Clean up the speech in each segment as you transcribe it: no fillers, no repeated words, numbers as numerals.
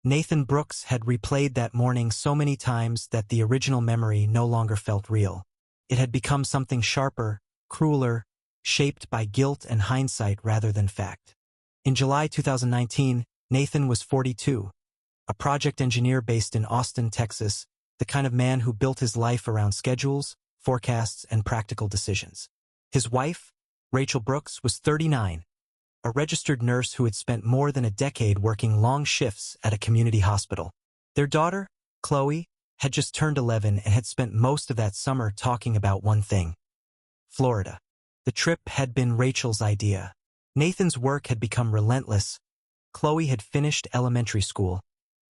Nathan Brooks had replayed that morning so many times that the original memory no longer felt real. It had become something sharper, crueler, shaped by guilt and hindsight rather than fact. In July 2019, Nathan was 42, a project engineer based in Austin, Texas, the kind of man who built his life around schedules, forecasts, and practical decisions. His wife, Rachel Brooks, was 39, a registered nurse who had spent more than a decade working long shifts at a community hospital. Their daughter, Chloe, had just turned 11 and had spent most of that summer talking about one thing: Florida. The trip had been Rachel's idea. Nathan's work had become relentless. Chloe had finished elementary school,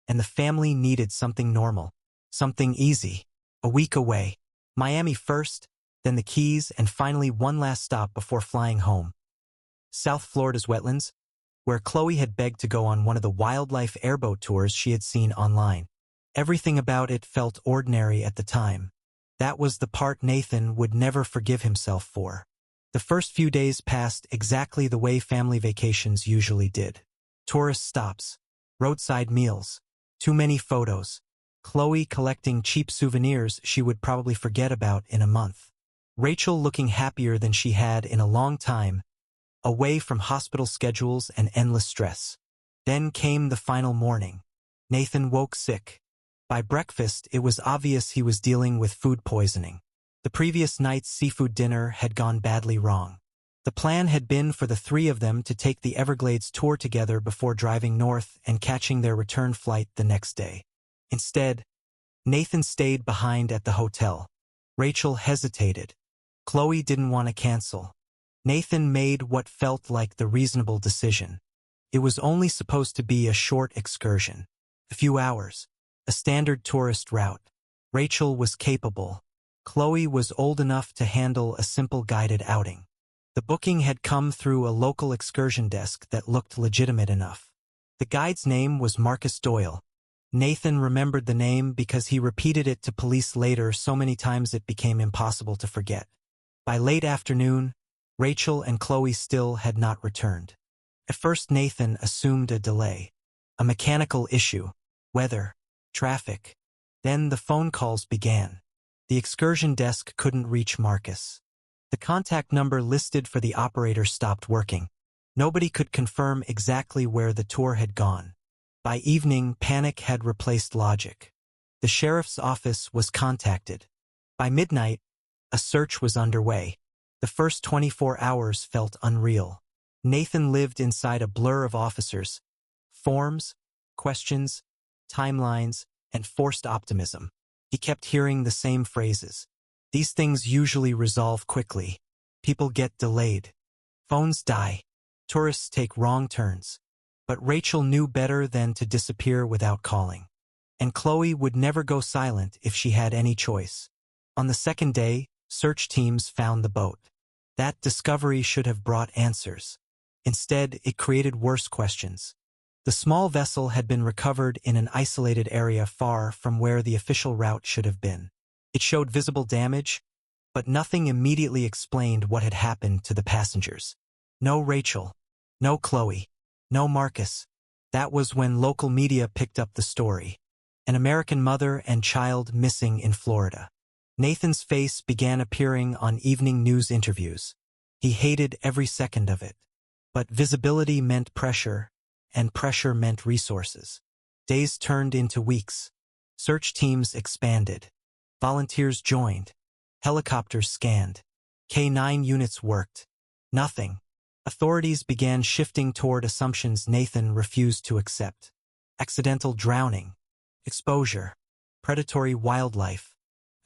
and the family needed something normal, something easy. A week away. Miami first, then the Keys, and finally one last stop before flying home. South Florida's wetlands, where Chloe had begged to go on one of the wildlife airboat tours she had seen online. Everything about it felt ordinary at the time. That was the part Nathan would never forgive himself for. The first few days passed exactly the way family vacations usually did. Tourist stops, roadside meals, too many photos, Chloe collecting cheap souvenirs she would probably forget about in a month. Rachel looking happier than she had in a long time, away from hospital schedules and endless stress. Then came the final morning. Nathan woke sick. By breakfast, it was obvious he was dealing with food poisoning. The previous night's seafood dinner had gone badly wrong. The plan had been for the three of them to take the Everglades tour together before driving north and catching their return flight the next day. Instead, Nathan stayed behind at the hotel. Rachel hesitated. Chloe didn't want to cancel. Nathan made what felt like the reasonable decision. It was only supposed to be a short excursion. A few hours. A standard tourist route. Rachel was capable. Chloe was old enough to handle a simple guided outing. The booking had come through a local excursion desk that looked legitimate enough. The guide's name was Marcus Doyle. Nathan remembered the name because he repeated it to police later so many times it became impossible to forget. By late afternoon, Rachel and Chloe still had not returned. At first Nathan assumed a delay. A mechanical issue. Weather. Traffic. Then the phone calls began. The excursion desk couldn't reach Marcus. The contact number listed for the operator stopped working. Nobody could confirm exactly where the tour had gone. By evening, panic had replaced logic. The sheriff's office was contacted. By midnight, a search was underway. The first 24 hours felt unreal. Nathan lived inside a blur of officers, forms, questions, timelines, and forced optimism. He kept hearing the same phrases. These things usually resolve quickly. People get delayed. Phones die. Tourists take wrong turns. But Rachel knew better than to disappear without calling. And Chloe would never go silent if she had any choice. On the second day, search teams found the boat. That discovery should have brought answers. Instead, it created worse questions. The small vessel had been recovered in an isolated area far from where the official route should have been. It showed visible damage, but nothing immediately explained what had happened to the passengers. No Rachel. No Chloe. No Marcus. That was when local media picked up the story. An American mother and child missing in Florida. Nathan's face began appearing on evening news interviews. He hated every second of it. But visibility meant pressure, and pressure meant resources. Days turned into weeks. Search teams expanded. Volunteers joined. Helicopters scanned. K-9 units worked. Nothing. Authorities began shifting toward assumptions Nathan refused to accept. Accidental drowning. Exposure. Predatory wildlife.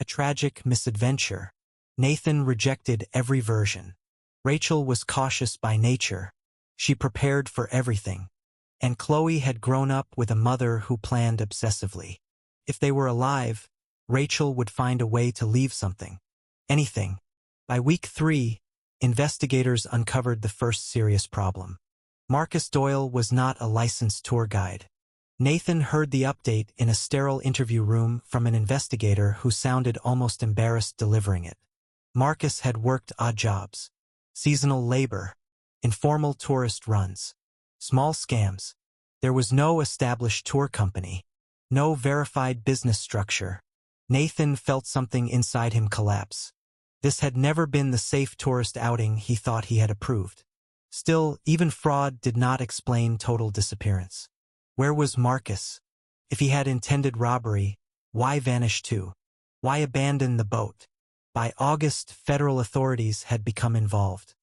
A tragic misadventure. Nathan rejected every version. Rachel was cautious by nature. She prepared for everything. And Chloe had grown up with a mother who planned obsessively. If they were alive, Rachel would find a way to leave something. Anything. By week 3, investigators uncovered the first serious problem. Marcus Doyle was not a licensed tour guide. Nathan heard the update in a sterile interview room from an investigator who sounded almost embarrassed delivering it. Marcus had worked odd jobs. Seasonal labor. Informal tourist runs. Small scams. There was no established tour company, no verified business structure. Nathan felt something inside him collapse. This had never been the safe tourist outing he thought he had approved. Still, even fraud did not explain total disappearance. Where was Marcus? If he had intended robbery, why vanish too? Why abandon the boat? By August, federal authorities had become involved.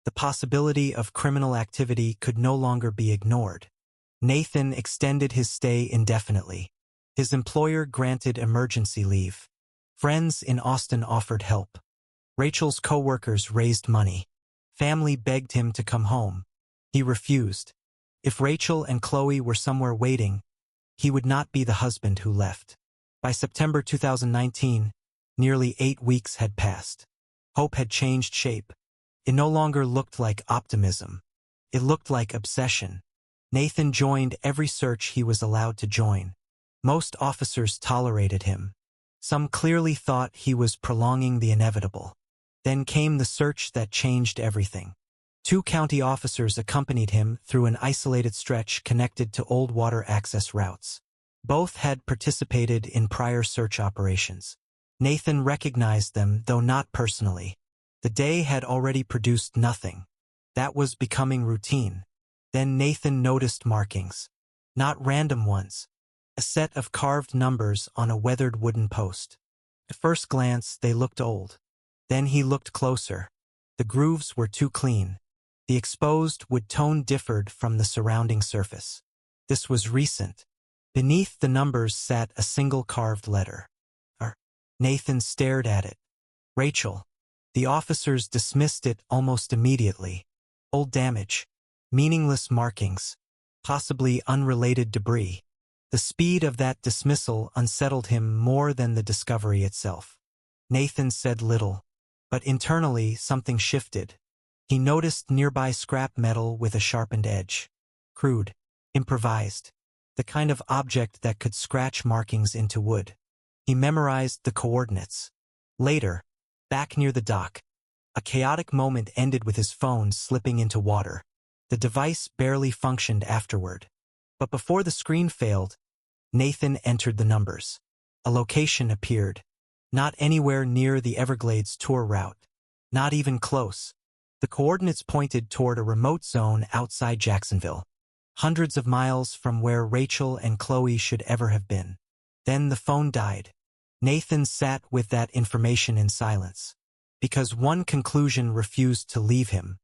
The possibility of criminal activity could no longer be ignored. Nathan extended his stay indefinitely. His employer granted emergency leave. Friends in Austin offered help. Rachel's co-workers raised money. Family begged him to come home. He refused. If Rachel and Chloe were somewhere waiting, he would not be the husband who left. By September 2019, nearly 8 weeks had passed. Hope had changed shape. It no longer looked like optimism. It looked like obsession. Nathan joined every search he was allowed to join. Most officers tolerated him. Some clearly thought he was prolonging the inevitable. Then came the search that changed everything. 2 county officers accompanied him through an isolated stretch connected to old water access routes. Both had participated in prior search operations. Nathan recognized them, though not personally. The day had already produced nothing. That was becoming routine. Then Nathan noticed markings. Not random ones. A set of carved numbers on a weathered wooden post. At first glance, they looked old. Then he looked closer. The grooves were too clean. The exposed wood tone differed from the surrounding surface. This was recent. Beneath the numbers sat a single carved letter. Nathan stared at it. Rachel. The officers dismissed it almost immediately. Old damage. Meaningless markings. Possibly unrelated debris. The speed of that dismissal unsettled him more than the discovery itself. Nathan said little. But internally, something shifted. He noticed nearby scrap metal with a sharpened edge. Crude. Improvised. The kind of object that could scratch markings into wood. He memorized the coordinates. Later, back near the dock, a chaotic moment ended with his phone slipping into water. The device barely functioned afterward. But before the screen failed, Nathan entered the numbers. A location appeared. Not anywhere near the Everglades tour route. Not even close. The coordinates pointed toward a remote zone outside Jacksonville. Hundreds of miles from where Rachel and Chloe should ever have been. Then the phone died. Nathan sat with that information in silence. Because one conclusion refused to leave him.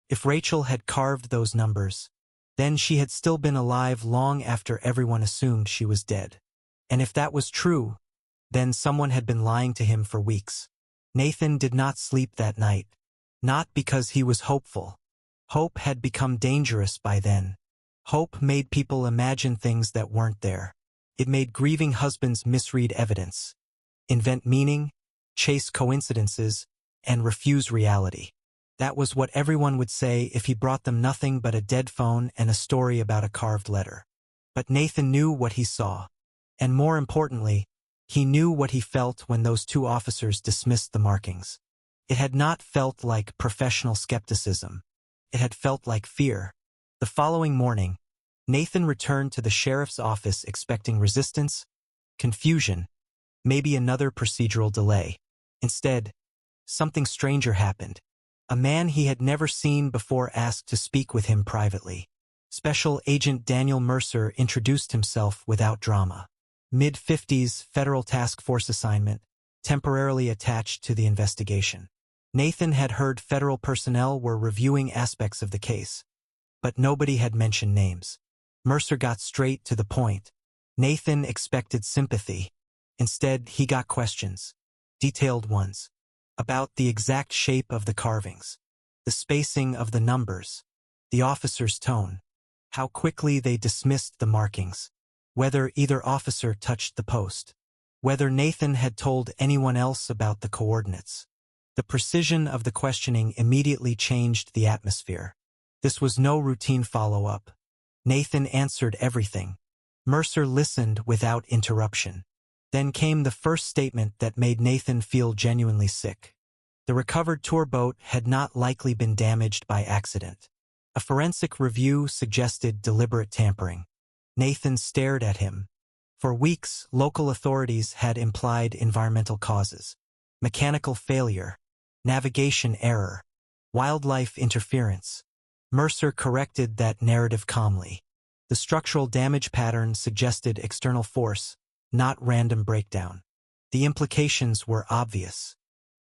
If Rachel had carved those numbers, then she had still been alive long after everyone assumed she was dead. And if that was true, then someone had been lying to him for weeks. Nathan did not sleep that night. Not because he was hopeful. Hope had become dangerous by then. Hope made people imagine things that weren't there. It made grieving husbands misread evidence, invent meaning, chase coincidences, and refuse reality. That was what everyone would say if he brought them nothing but a dead phone and a story about a carved letter. But Nathan knew what he saw. And more importantly, he knew what he felt when those 2 officers dismissed the markings. It had not felt like professional skepticism. It had felt like fear. The following morning, Nathan returned to the sheriff's office expecting resistance, confusion, maybe another procedural delay. Instead, something stranger happened. A man he had never seen before asked to speak with him privately. Special Agent Daniel Mercer introduced himself without drama. Mid-50s Federal Task Force assignment, temporarily attached to the investigation. Nathan had heard federal personnel were reviewing aspects of the case, but nobody had mentioned names. Mercer got straight to the point. Nathan expected sympathy. Instead, he got questions. Detailed ones. About the exact shape of the carvings. The spacing of the numbers. The officer's tone. How quickly they dismissed the markings. Whether either officer touched the post. Whether Nathan had told anyone else about the coordinates. The precision of the questioning immediately changed the atmosphere. This was no routine follow-up. Nathan answered everything. Mercer listened without interruption. Then came the first statement that made Nathan feel genuinely sick. The recovered tour boat had not likely been damaged by accident. A forensic review suggested deliberate tampering. Nathan stared at him. For weeks, local authorities had implied environmental causes. Mechanical failure, navigation error, wildlife interference. Mercer corrected that narrative calmly. The structural damage pattern suggested external force, not random breakdown. The implications were obvious.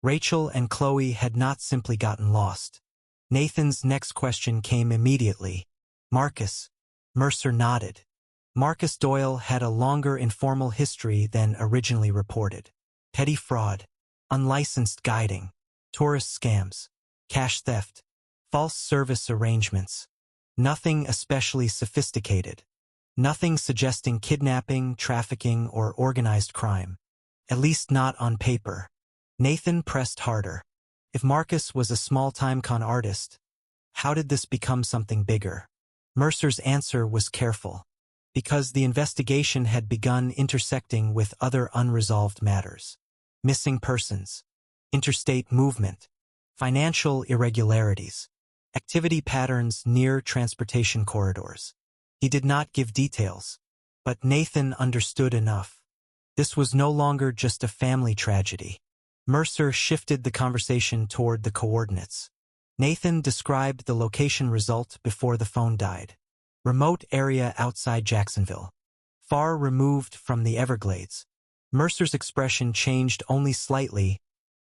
Rachel and Chloe had not simply gotten lost. Nathan's next question came immediately. Marcus. Mercer nodded. Marcus Doyle had a longer informal history than originally reported. Petty fraud, unlicensed guiding, tourist scams, cash theft, false service arrangements. Nothing especially sophisticated. Nothing suggesting kidnapping, trafficking, or organized crime. At least not on paper. Nathan pressed harder. If Marcus was a small-time con artist, how did this become something bigger? Mercer's answer was careful. Because the investigation had begun intersecting with other unresolved matters. Missing persons, interstate movement, financial irregularities, activity patterns near transportation corridors. He did not give details, but Nathan understood enough. This was no longer just a family tragedy. Mercer shifted the conversation toward the coordinates. Nathan described the location result before the phone died. Remote area outside Jacksonville. Far removed from the Everglades. Mercer's expression changed only slightly,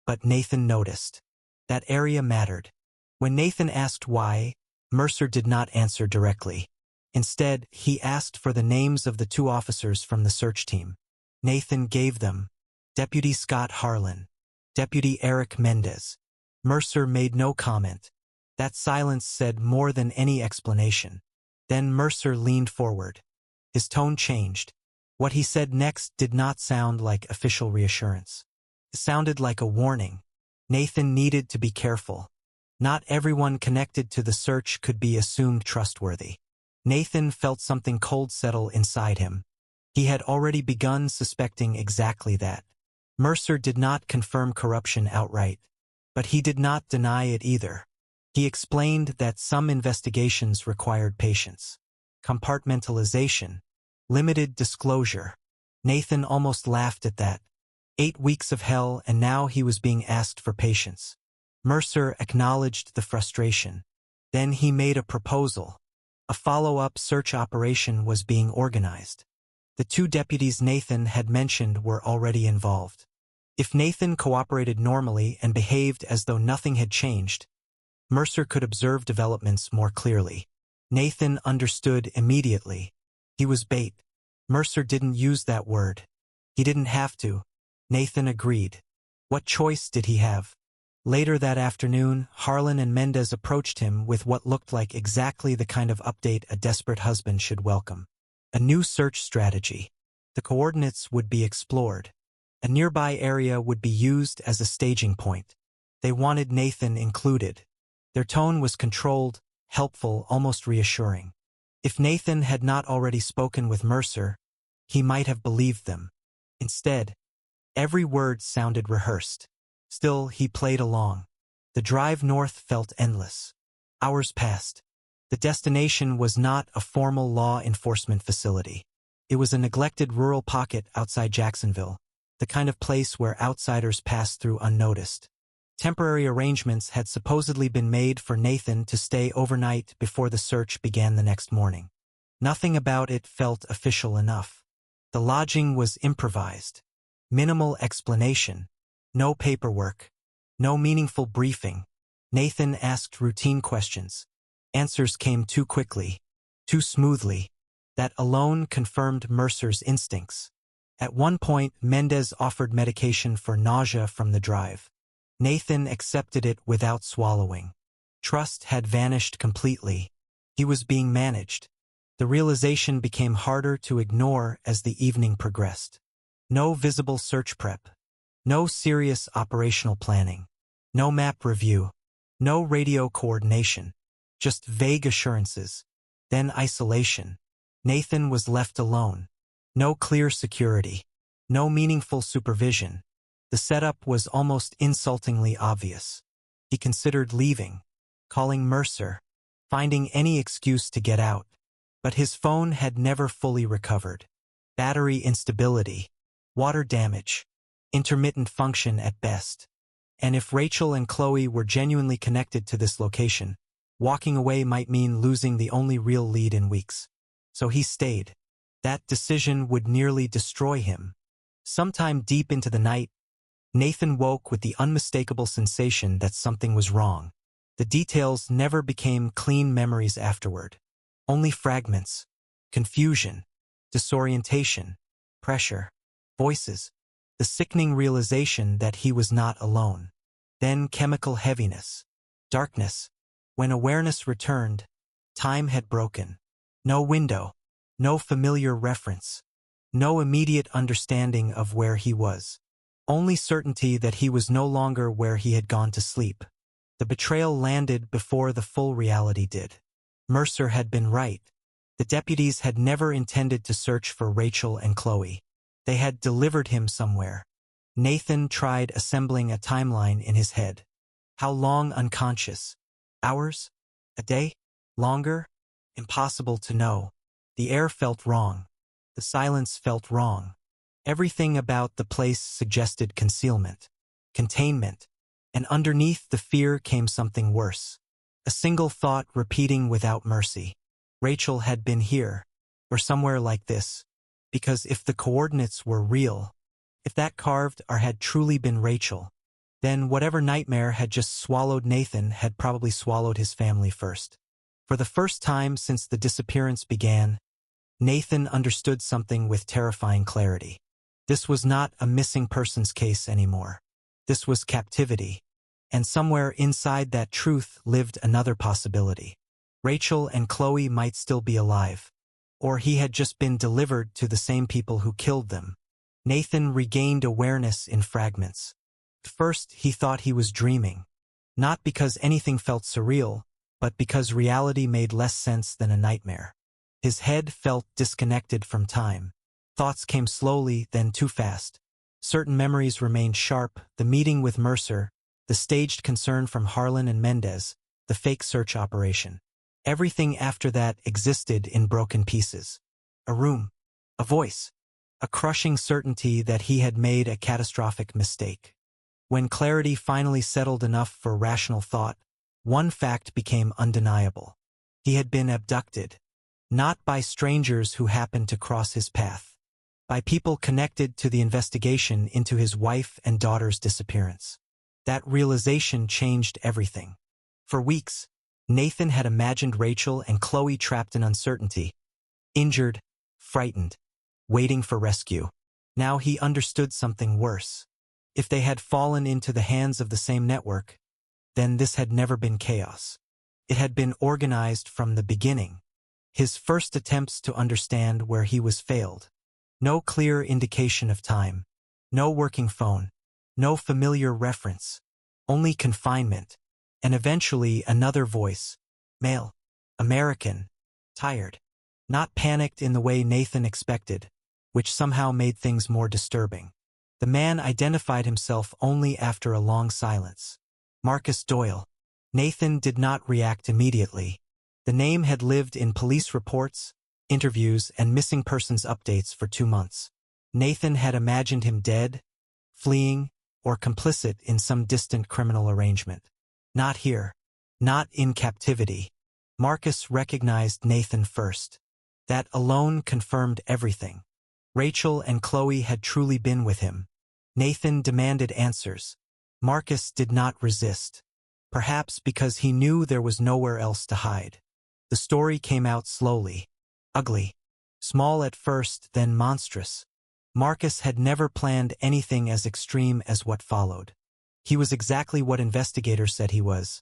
but Nathan noticed. That area mattered. When Nathan asked why, Mercer did not answer directly. Instead, he asked for the names of the two officers from the search team. Nathan gave them. Deputy Scott Harlan. Deputy Eric Mendez. Mercer made no comment. That silence said more than any explanation. Then Mercer leaned forward. His tone changed. What he said next did not sound like official reassurance. It sounded like a warning. Nathan needed to be careful. Not everyone connected to the search could be assumed trustworthy. Nathan felt something cold settle inside him. He had already begun suspecting exactly that. Mercer did not confirm corruption outright, but he did not deny it either. He explained that some investigations required patience, compartmentalization, limited disclosure. Nathan almost laughed at that. 8 weeks of hell, and now he was being asked for patience. Mercer acknowledged the frustration. Then he made a proposal. A follow-up search operation was being organized. The 2 deputies Nathan had mentioned were already involved. If Nathan cooperated normally and behaved as though nothing had changed, Mercer could observe developments more clearly. Nathan understood immediately. He was bait. Mercer didn't use that word. He didn't have to. Nathan agreed. What choice did he have? Later that afternoon, Harlan and Mendez approached him with what looked like exactly the kind of update a desperate husband should welcome. A new search strategy. The coordinates would be explored. A nearby area would be used as a staging point. They wanted Nathan included. Their tone was controlled, helpful, almost reassuring. If Nathan had not already spoken with Mercer, he might have believed them. Instead, every word sounded rehearsed. Still, he played along. The drive north felt endless. Hours passed. The destination was not a formal law enforcement facility. It was a neglected rural pocket outside Jacksonville, the kind of place where outsiders pass through unnoticed. Temporary arrangements had supposedly been made for Nathan to stay overnight before the search began the next morning. Nothing about it felt official enough. The lodging was improvised. Minimal explanation. No paperwork. No meaningful briefing. Nathan asked routine questions. Answers came too quickly, too smoothly. That alone confirmed Mercer's instincts. At one point, Mendez offered medication for nausea from the drive. Nathan accepted it without swallowing. Trust had vanished completely. He was being managed. The realization became harder to ignore as the evening progressed. No visible search prep. No serious operational planning. No map review. No radio coordination. Just vague assurances. Then isolation. Nathan was left alone. No clear security. No meaningful supervision. The setup was almost insultingly obvious. He considered leaving, calling Mercer, finding any excuse to get out. But his phone had never fully recovered. Battery instability, water damage, intermittent function at best. And if Rachel and Chloe were genuinely connected to this location, walking away might mean losing the only real lead in weeks. So he stayed. That decision would nearly destroy him. Sometime deep into the night, Nathan woke with the unmistakable sensation that something was wrong. The details never became clean memories afterward. Only fragments, confusion, disorientation, pressure, voices, the sickening realization that he was not alone. Then chemical heaviness, darkness. When awareness returned, time had broken. No window, no familiar reference, no immediate understanding of where he was. Only certainty that he was no longer where he had gone to sleep. The betrayal landed before the full reality did. Mercer had been right. The deputies had never intended to search for Rachel and Chloe. They had delivered him somewhere. Nathan tried assembling a timeline in his head. How long unconscious? Hours? A day? Longer? Impossible to know. The air felt wrong. The silence felt wrong. Everything about the place suggested concealment, containment, and underneath the fear came something worse. A single thought repeating without mercy. Rachel had been here, or somewhere like this, because if the coordinates were real, if that carved R had truly been Rachel, then whatever nightmare had just swallowed Nathan had probably swallowed his family first. For the first time since the disappearance began, Nathan understood something with terrifying clarity. This was not a missing persons case anymore. This was captivity. And somewhere inside that truth lived another possibility. Rachel and Chloe might still be alive. Or he had just been delivered to the same people who killed them. Nathan regained awareness in fragments. At first, he thought he was dreaming. Not because anything felt surreal, but because reality made less sense than a nightmare. His head felt disconnected from time. Thoughts came slowly, then too fast. Certain memories remained sharp: the meeting with Mercer, the staged concern from Harlan and Mendez, the fake search operation. Everything after that existed in broken pieces. A room, a voice, a crushing certainty that he had made a catastrophic mistake. When clarity finally settled enough for rational thought, one fact became undeniable. He had been abducted, not by strangers who happened to cross his path, by people connected to the investigation into his wife and daughter's disappearance. That realization changed everything. For weeks, Nathan had imagined Rachel and Chloe trapped in uncertainty, injured, frightened, waiting for rescue. Now he understood something worse. If they had fallen into the hands of the same network, then this had never been chaos. It had been organized from the beginning. His first attempts to understand where he was failed. No clear indication of time. No working phone. No familiar reference. Only confinement. And eventually another voice. Male. American. Tired. Not panicked in the way Nathan expected, which somehow made things more disturbing. The man identified himself only after a long silence. Marcus Doyle. Nathan did not react immediately. The name had lived in police reports, interviews, and missing persons updates for 2 months. Nathan had imagined him dead, fleeing, or complicit in some distant criminal arrangement. Not here. Not in captivity. Marcus recognized Nathan first. That alone confirmed everything. Rachel and Chloe had truly been with him. Nathan demanded answers. Marcus did not resist. Perhaps because he knew there was nowhere else to hide. The story came out slowly. Ugly. Small at first, then monstrous. Marcus had never planned anything as extreme as what followed. He was exactly what investigators said he was.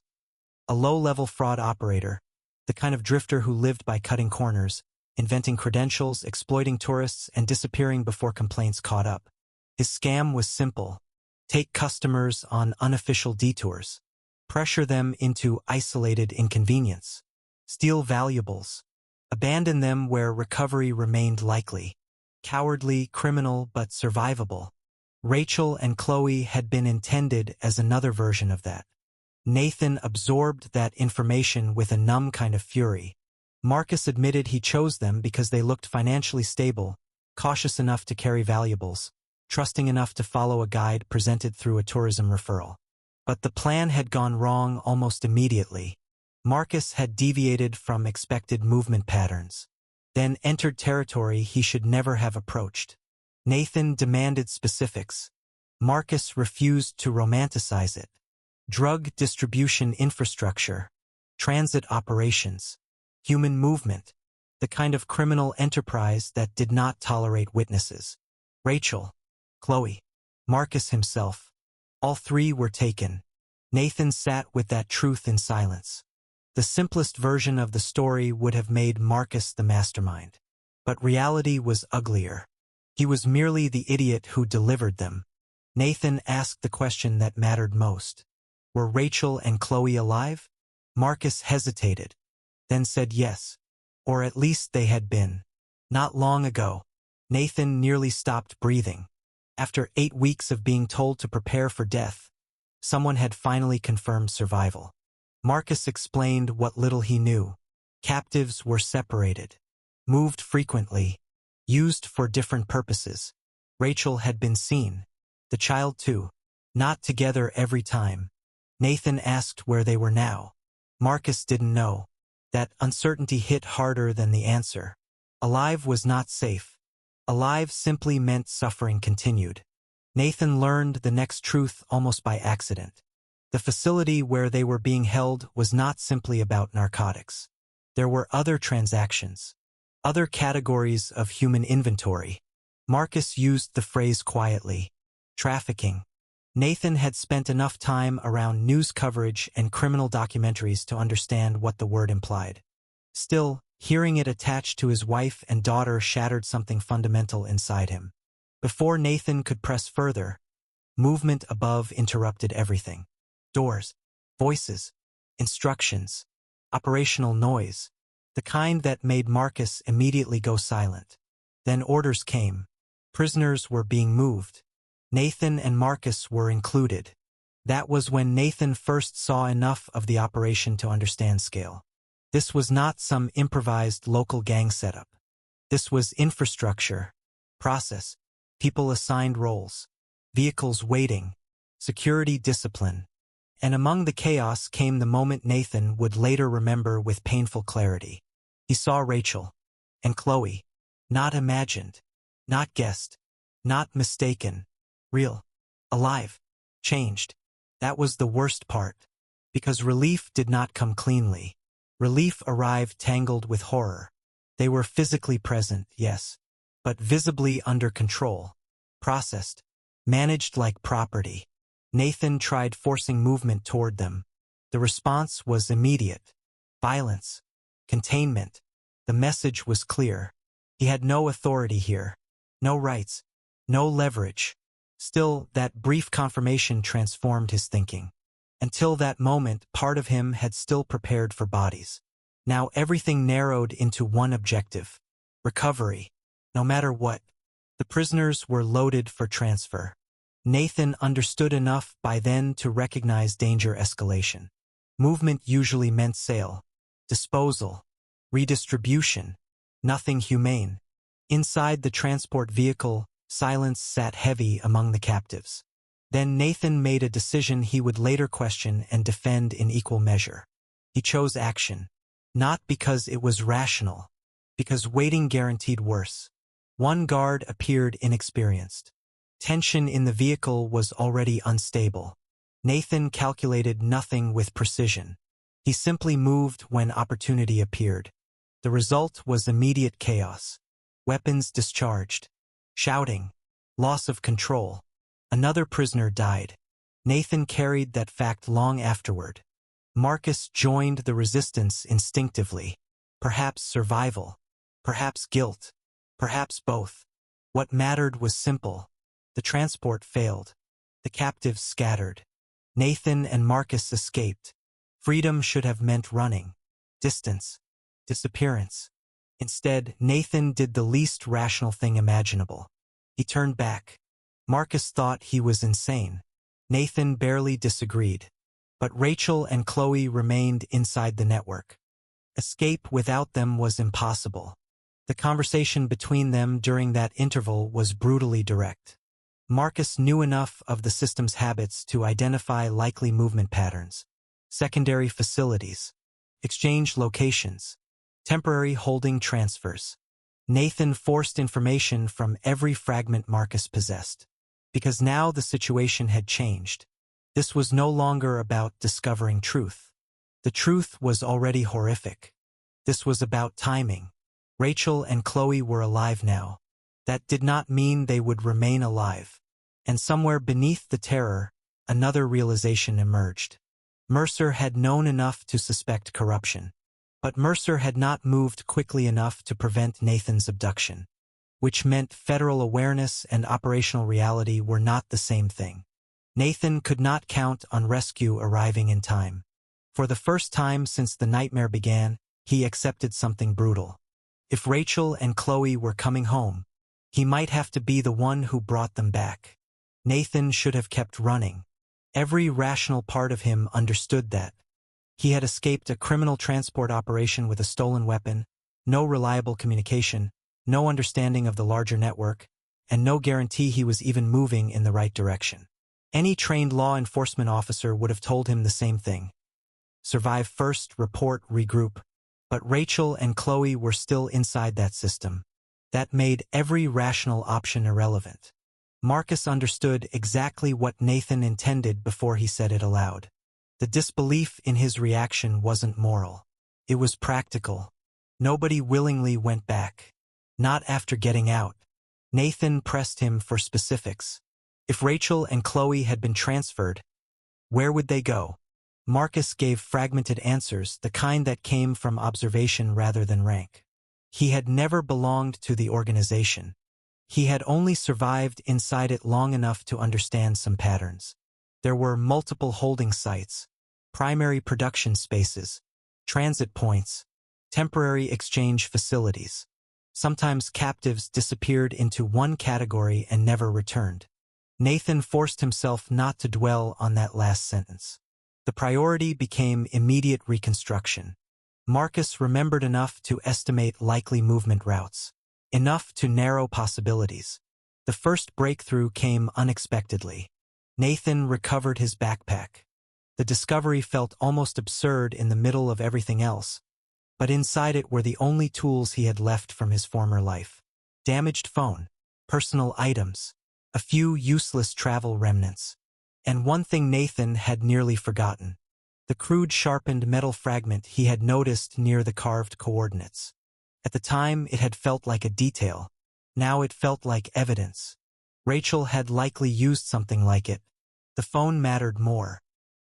A low-level fraud operator, the kind of drifter who lived by cutting corners, inventing credentials, exploiting tourists, and disappearing before complaints caught up. His scam was simple. Take customers on unofficial detours. Pressure them into isolated inconvenience. Steal valuables. Abandon them where recovery remained likely. Cowardly, criminal, but survivable. Rachel and Chloe had been intended as another version of that. Nathan absorbed that information with a numb kind of fury. Marcus admitted he chose them because they looked financially stable, cautious enough to carry valuables, trusting enough to follow a guide presented through a tourism referral. But the plan had gone wrong almost immediately. Marcus had deviated from expected movement patterns, then entered territory he should never have approached. Nathan demanded specifics. Marcus refused to romanticize it. Drug distribution infrastructure, transit operations, human movement, the kind of criminal enterprise that did not tolerate witnesses. Rachel, Chloe, Marcus himself, all three were taken. Nathan sat with that truth in silence. The simplest version of the story would have made Marcus the mastermind. But reality was uglier. He was merely the idiot who delivered them. Nathan asked the question that mattered most. Were Rachel and Chloe alive? Marcus hesitated, then said yes. Or at least they had been. Not long ago. Nathan nearly stopped breathing. After 8 weeks of being told to prepare for death, someone had finally confirmed survival. Marcus explained what little he knew. Captives were separated, moved frequently, used for different purposes. Rachel had been seen. The child too. Not together every time. Nathan asked where they were now. Marcus didn't know. That uncertainty hit harder than the answer. Alive was not safe. Alive simply meant suffering continued. Nathan learned the next truth almost by accident. The facility where they were being held was not simply about narcotics. There were other transactions, other categories of human inventory. Marcus used the phrase quietly. Trafficking. Nathan had spent enough time around news coverage and criminal documentaries to understand what the word implied. Still, hearing it attached to his wife and daughter shattered something fundamental inside him. Before Nathan could press further, movement above interrupted everything. Doors, voices, instructions, operational noise, the kind that made Marcus immediately go silent. Then orders came. Prisoners were being moved. Nathan and Marcus were included. That was when Nathan first saw enough of the operation to understand scale. This was not some improvised local gang setup. This was infrastructure, process, people assigned roles, vehicles waiting, security discipline. And among the chaos came the moment Nathan would later remember with painful clarity. He saw Rachel and Chloe, not imagined, not guessed, not mistaken, real, alive, changed. That was the worst part, because relief did not come cleanly. Relief arrived tangled with horror. They were physically present, yes, but visibly under control, processed, managed like property. Nathan tried forcing movement toward them. The response was immediate. Violence. Containment. The message was clear. He had no authority here. No rights. No leverage. Still, that brief confirmation transformed his thinking. Until that moment, part of him had still prepared for bodies. Now everything narrowed into one objective. Recovery. No matter what. The prisoners were loaded for transfer. Nathan understood enough by then to recognize danger escalation. Movement usually meant sale, disposal, redistribution, nothing humane. Inside the transport vehicle, silence sat heavy among the captives. Then Nathan made a decision he would later question and defend in equal measure. He chose action, not because it was rational, because waiting guaranteed worse. One guard appeared inexperienced. Tension in the vehicle was already unstable. Nathan calculated nothing with precision. He simply moved when opportunity appeared. The result was immediate chaos. Weapons discharged. Shouting. Loss of control. Another prisoner died. Nathan carried that fact long afterward. Marcus joined the resistance instinctively. Perhaps survival. Perhaps guilt. Perhaps both. What mattered was simple. The transport failed. The captives scattered. Nathan and Marcus escaped. Freedom should have meant running. Distance. Disappearance. Instead, Nathan did the least rational thing imaginable. He turned back. Marcus thought he was insane. Nathan barely disagreed. But Rachel and Chloe remained inside the network. Escape without them was impossible. The conversation between them during that interval was brutally direct. Marcus knew enough of the system's habits to identify likely movement patterns, secondary facilities, exchange locations, temporary holding transfers. Nathan forced information from every fragment Marcus possessed, because now the situation had changed. This was no longer about discovering truth. The truth was already horrific. This was about timing. Rachel and Chloe were alive now. That did not mean they would remain alive. And somewhere beneath the terror, another realization emerged. Mercer had known enough to suspect corruption. But Mercer had not moved quickly enough to prevent Nathan's abduction, which meant federal awareness and operational reality were not the same thing. Nathan could not count on rescue arriving in time. For the first time since the nightmare began, he accepted something brutal. If Rachel and Chloe were coming home, he might have to be the one who brought them back. Nathan should have kept running. Every rational part of him understood that. He had escaped a criminal transport operation with a stolen weapon, no reliable communication, no understanding of the larger network, and no guarantee he was even moving in the right direction. Any trained law enforcement officer would have told him the same thing. Survive first, report, regroup. But Rachel and Chloe were still inside that system. That made every rational option irrelevant. Marcus understood exactly what Nathan intended before he said it aloud. The disbelief in his reaction wasn't moral. It was practical. Nobody willingly went back. Not after getting out. Nathan pressed him for specifics. If Rachel and Chloe had been transferred, where would they go? Marcus gave fragmented answers, the kind that came from observation rather than rank. He had never belonged to the organization. He had only survived inside it long enough to understand some patterns. There were multiple holding sites, primary production spaces, transit points, temporary exchange facilities. Sometimes captives disappeared into one category and never returned. Nathan forced himself not to dwell on that last sentence. The priority became immediate reconstruction. Marcus remembered enough to estimate likely movement routes, enough to narrow possibilities. The first breakthrough came unexpectedly. Nathan recovered his backpack. The discovery felt almost absurd in the middle of everything else, but inside it were the only tools he had left from his former life. Damaged phone, personal items, a few useless travel remnants. And one thing Nathan had nearly forgotten. The crude sharpened metal fragment he had noticed near the carved coordinates. At the time, it had felt like a detail. Now it felt like evidence. Rachel had likely used something like it. The phone mattered more.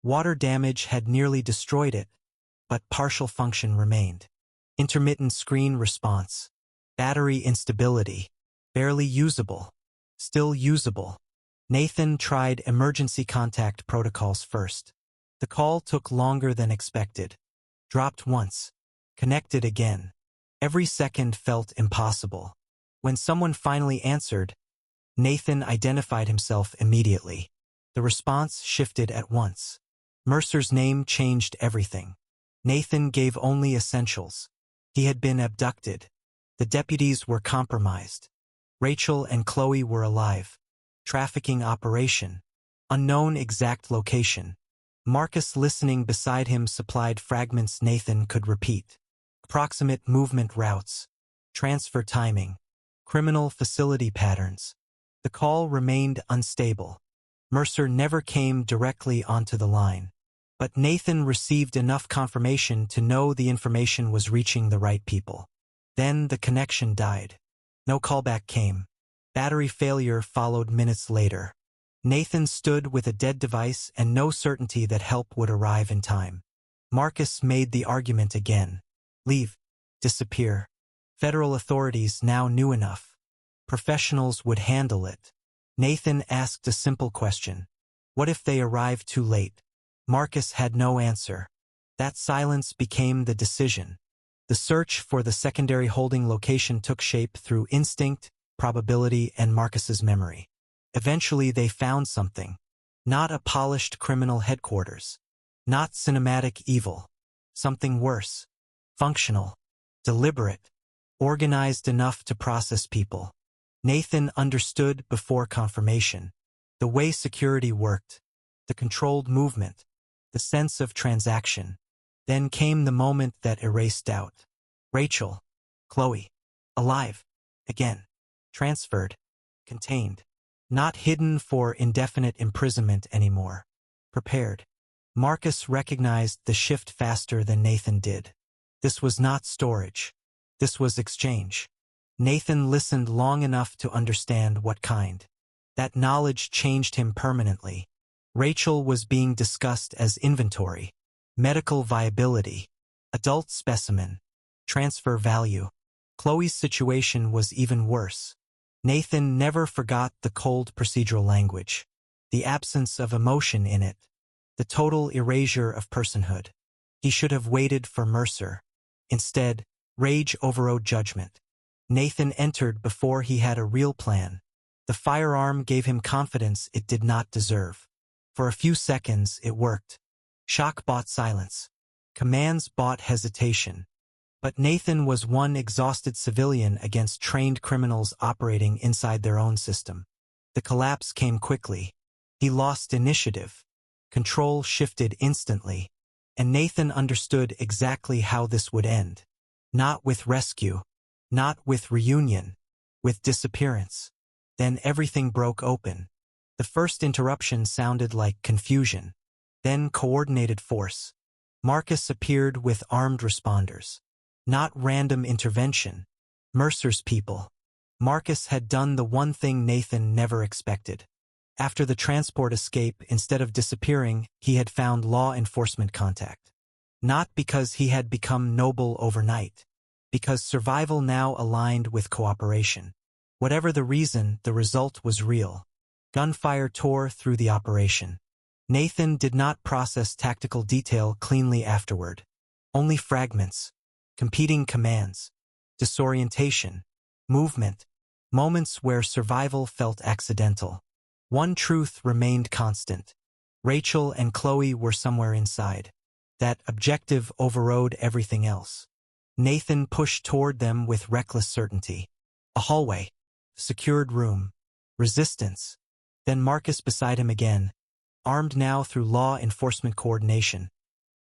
Water damage had nearly destroyed it, but partial function remained. Intermittent screen response. Battery instability. Barely usable. Still usable. Nathan tried emergency contact protocols first. The call took longer than expected. Dropped once. Connected again. Every second felt impossible. When someone finally answered, Nathan identified himself immediately. The response shifted at once. Mercer's name changed everything. Nathan gave only essentials. He had been abducted. The deputies were compromised. Rachel and Chloe were alive. Trafficking operation. Unknown exact location. Marcus listening beside him supplied fragments Nathan could repeat. Approximate movement routes. Transfer timing. Criminal facility patterns. The call remained unstable. Mercer never came directly onto the line. But Nathan received enough confirmation to know the information was reaching the right people. Then the connection died. No callback came. Battery failure followed minutes later. Nathan stood with a dead device and no certainty that help would arrive in time. Marcus made the argument again. Leave. Disappear. Federal authorities now knew enough. Professionals would handle it. Nathan asked a simple question. What if they arrive too late? Marcus had no answer. That silence became the decision. The search for the secondary holding location took shape through instinct, probability, and Marcus's memory. Eventually they found something. Not a polished criminal headquarters. Not cinematic evil. Something worse. functional, deliberate, organized enough to process people. Nathan understood before confirmation. The way security worked, the controlled movement, the sense of transaction. Then came the moment that erased doubt. Rachel, Chloe, alive, again, transferred, contained, not hidden for indefinite imprisonment anymore. Prepared. Marcus recognized the shift faster than Nathan did. This was not storage. This was exchange. Nathan listened long enough to understand what kind. That knowledge changed him permanently. Rachel was being discussed as inventory, medical viability, adult specimen, transfer value. Chloe's situation was even worse. Nathan never forgot the cold procedural language, the absence of emotion in it, the total erasure of personhood. He should have waited for Mercer. Instead, rage overrode judgment. Nathan entered before he had a real plan. The firearm gave him confidence it did not deserve. For a few seconds, it worked. Shock bought silence. Commands bought hesitation. But Nathan was one exhausted civilian against trained criminals operating inside their own system. The collapse came quickly. He lost initiative. Control shifted instantly. And Nathan understood exactly how this would end. Not with rescue. Not with reunion. With disappearance. Then everything broke open. The first interruption sounded like confusion. Then coordinated force. Marcus appeared with armed responders. Not random intervention. Mercer's people. Marcus had done the one thing Nathan never expected. After the transport escape, instead of disappearing, he had found law enforcement contact. Not because he had become noble overnight. Because survival now aligned with cooperation. Whatever the reason, the result was real. Gunfire tore through the operation. Nathan did not process tactical detail cleanly afterward. Only fragments. Competing commands. Disorientation. Movement. Moments where survival felt accidental. One truth remained constant. Rachel and Chloe were somewhere inside. That objective overrode everything else. Nathan pushed toward them with reckless certainty. A hallway. Secured room. Resistance. Then Marcus beside him again, armed now through law enforcement coordination.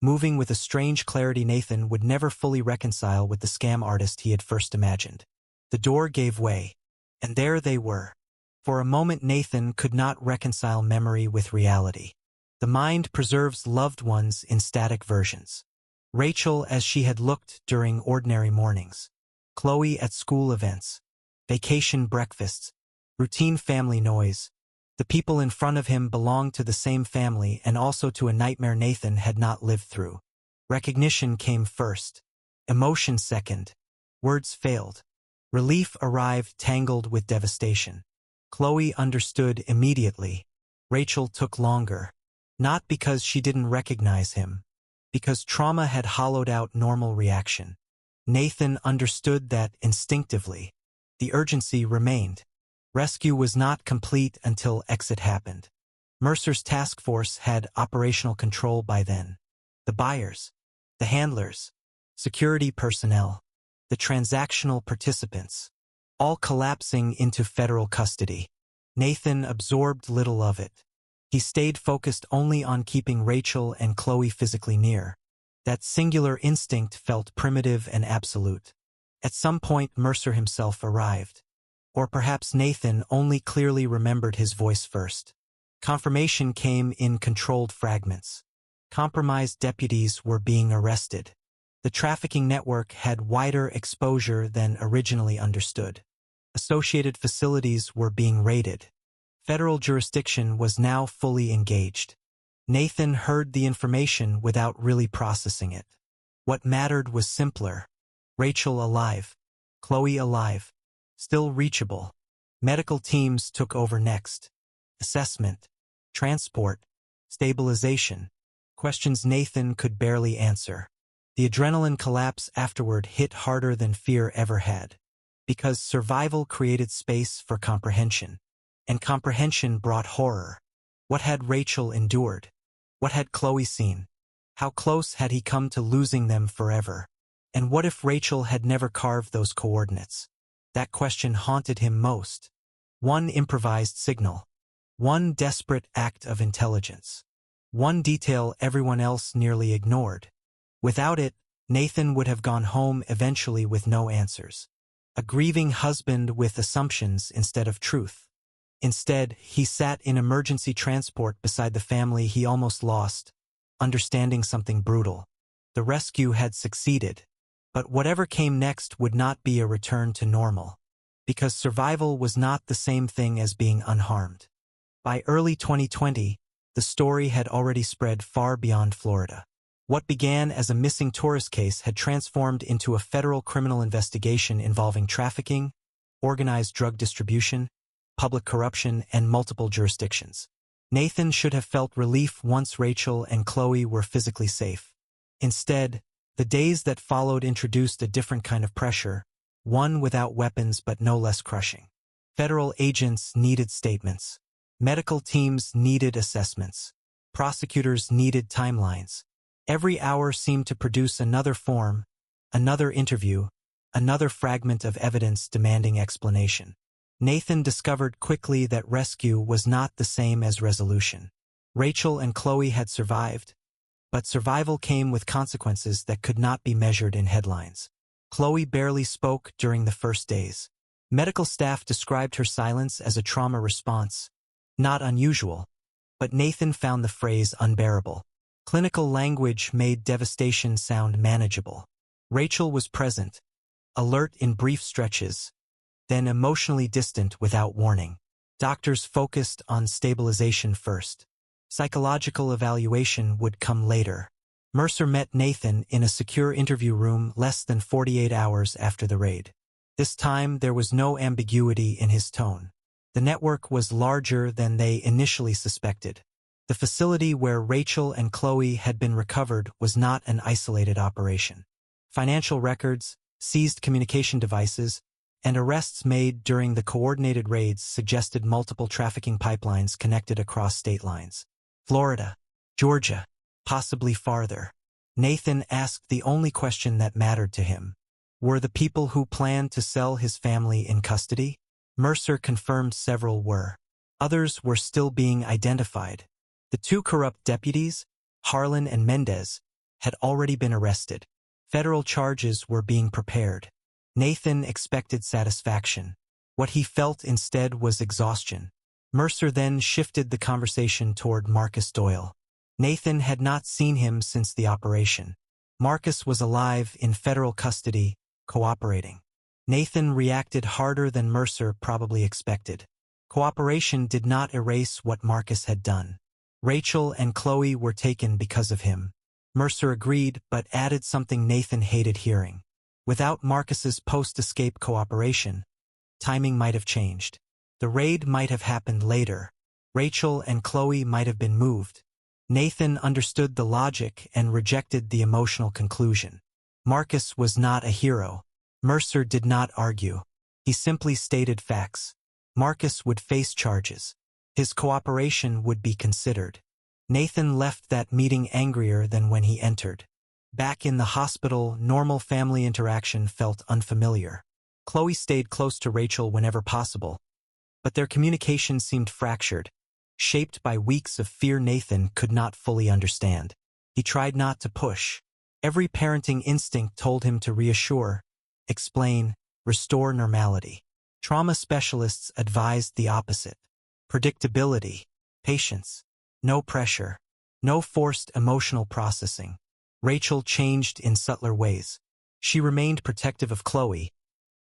Moving with a strange clarity Nathan would never fully reconcile with the scam artist he had first imagined. The door gave way. And there they were. For a moment Nathan could not reconcile memory with reality. The mind preserves loved ones in static versions. Rachel as she had looked during ordinary mornings. Chloe at school events. Vacation breakfasts. Routine family noise. The people in front of him belonged to the same family and also to a nightmare Nathan had not lived through. Recognition came first. Emotion second. Words failed. Relief arrived tangled with devastation. Chloe understood immediately. Rachel took longer. Not because she didn't recognize him. Because trauma had hollowed out normal reaction. Nathan understood that instinctively. The urgency remained. Rescue was not complete until exit happened. Mercer's task force had operational control by then. The buyers, the handlers, security personnel, the transactional participants, all collapsing into federal custody. Nathan absorbed little of it. He stayed focused only on keeping Rachel and Chloe physically near. That singular instinct felt primitive and absolute. At some point Mercer himself arrived. Or perhaps Nathan only clearly remembered his voice first. Confirmation came in controlled fragments. Compromised deputies were being arrested. The trafficking network had wider exposure than originally understood. Associated facilities were being raided. Federal jurisdiction was now fully engaged. Nathan heard the information without really processing it. What mattered was simpler. Rachel alive. Chloe alive. Still reachable. Medical teams took over next. Assessment. Transport. Stabilization. Questions Nathan could barely answer. The adrenaline collapse afterward hit harder than fear ever had. Because survival created space for comprehension. And comprehension brought horror. What had Rachel endured? What had Chloe seen? How close had he come to losing them forever? And what if Rachel had never carved those coordinates? That question haunted him most. One improvised signal. One desperate act of intelligence. One detail everyone else nearly ignored. Without it, Nathan would have gone home eventually with no answers. A grieving husband with assumptions instead of truth. Instead, he sat in emergency transport beside the family he almost lost, understanding something brutal. The rescue had succeeded, but whatever came next would not be a return to normal, because survival was not the same thing as being unharmed. By early 2020, the story had already spread far beyond Florida. What began as a missing tourist case had transformed into a federal criminal investigation involving trafficking, organized drug distribution, public corruption, and multiple jurisdictions. Nathan should have felt relief once Rachel and Chloe were physically safe. Instead, the days that followed introduced a different kind of pressure, one without weapons but no less crushing. Federal agents needed statements. Medical teams needed assessments. Prosecutors needed timelines. Every hour seemed to produce another form, another interview, another fragment of evidence demanding explanation. Nathan discovered quickly that rescue was not the same as resolution. Rachel and Chloe had survived, but survival came with consequences that could not be measured in headlines. Chloe barely spoke during the first days. Medical staff described her silence as a trauma response. Not unusual, but Nathan found the phrase unbearable. Clinical language made devastation sound manageable. Rachel was present, alert in brief stretches, then emotionally distant without warning. Doctors focused on stabilization first. Psychological evaluation would come later. Mercer met Nathan in a secure interview room less than 48 hours after the raid. This time there was no ambiguity in his tone. The network was larger than they initially suspected. The facility where Rachel and Chloe had been recovered was not an isolated operation. Financial records, seized communication devices, and arrests made during the coordinated raids suggested multiple trafficking pipelines connected across state lines. Florida, Georgia, possibly farther. Nathan asked the only question that mattered to him. Were the people who planned to sell his family in custody? Mercer confirmed several were. Others were still being identified. The two corrupt deputies, Harlan and Mendez, had already been arrested. Federal charges were being prepared. Nathan expected satisfaction. What he felt instead was exhaustion. Mercer then shifted the conversation toward Marcus Doyle. Nathan had not seen him since the operation. Marcus was alive in federal custody, cooperating. Nathan reacted harder than Mercer probably expected. Cooperation did not erase what Marcus had done. Rachel and Chloe were taken because of him. Mercer agreed, but added something Nathan hated hearing. Without Marcus's post-escape cooperation, timing might have changed. The raid might have happened later. Rachel and Chloe might have been moved. Nathan understood the logic and rejected the emotional conclusion. Marcus was not a hero. Mercer did not argue. He simply stated facts. Marcus would face charges. His cooperation would be considered. Nathan left that meeting angrier than when he entered. Back in the hospital, normal family interaction felt unfamiliar. Chloe stayed close to Rachel whenever possible, but their communication seemed fractured, shaped by weeks of fear Nathan could not fully understand. He tried not to push. Every parenting instinct told him to reassure, explain, restore normality. Trauma specialists advised the opposite. Predictability, patience, no pressure, no forced emotional processing. Rachel changed in subtler ways. She remained protective of Chloe,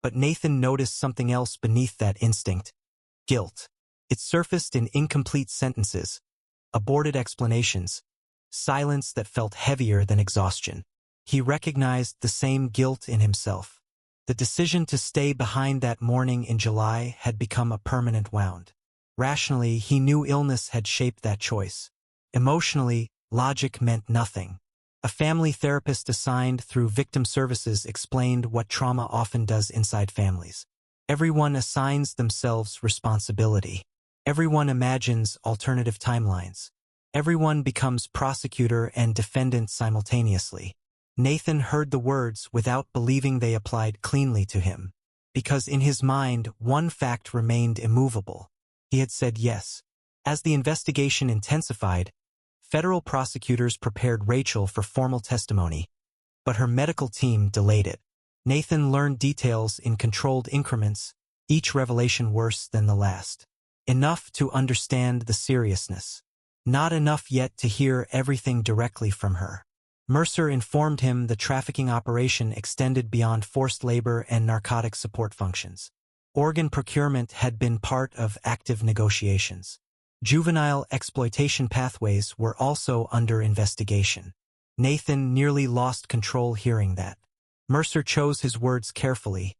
but Nathan noticed something else beneath that instinct: guilt. It surfaced in incomplete sentences, aborted explanations, silence that felt heavier than exhaustion. He recognized the same guilt in himself. The decision to stay behind that morning in July had become a permanent wound. Rationally, he knew illness had shaped that choice. Emotionally, logic meant nothing. A family therapist assigned through victim services explained what trauma often does inside families. Everyone assigns themselves responsibility. Everyone imagines alternative timelines. Everyone becomes prosecutor and defendant simultaneously. Nathan heard the words without believing they applied cleanly to him. Because in his mind, one fact remained immovable. He had said yes. As the investigation intensified, federal prosecutors prepared Rachel for formal testimony, but her medical team delayed it. Nathan learned details in controlled increments, each revelation worse than the last. Enough to understand the seriousness. Not enough yet to hear everything directly from her. Mercer informed him the trafficking operation extended beyond forced labor and narcotic support functions. Organ procurement had been part of active negotiations. Juvenile exploitation pathways were also under investigation. Nathan nearly lost control hearing that. Mercer chose his words carefully,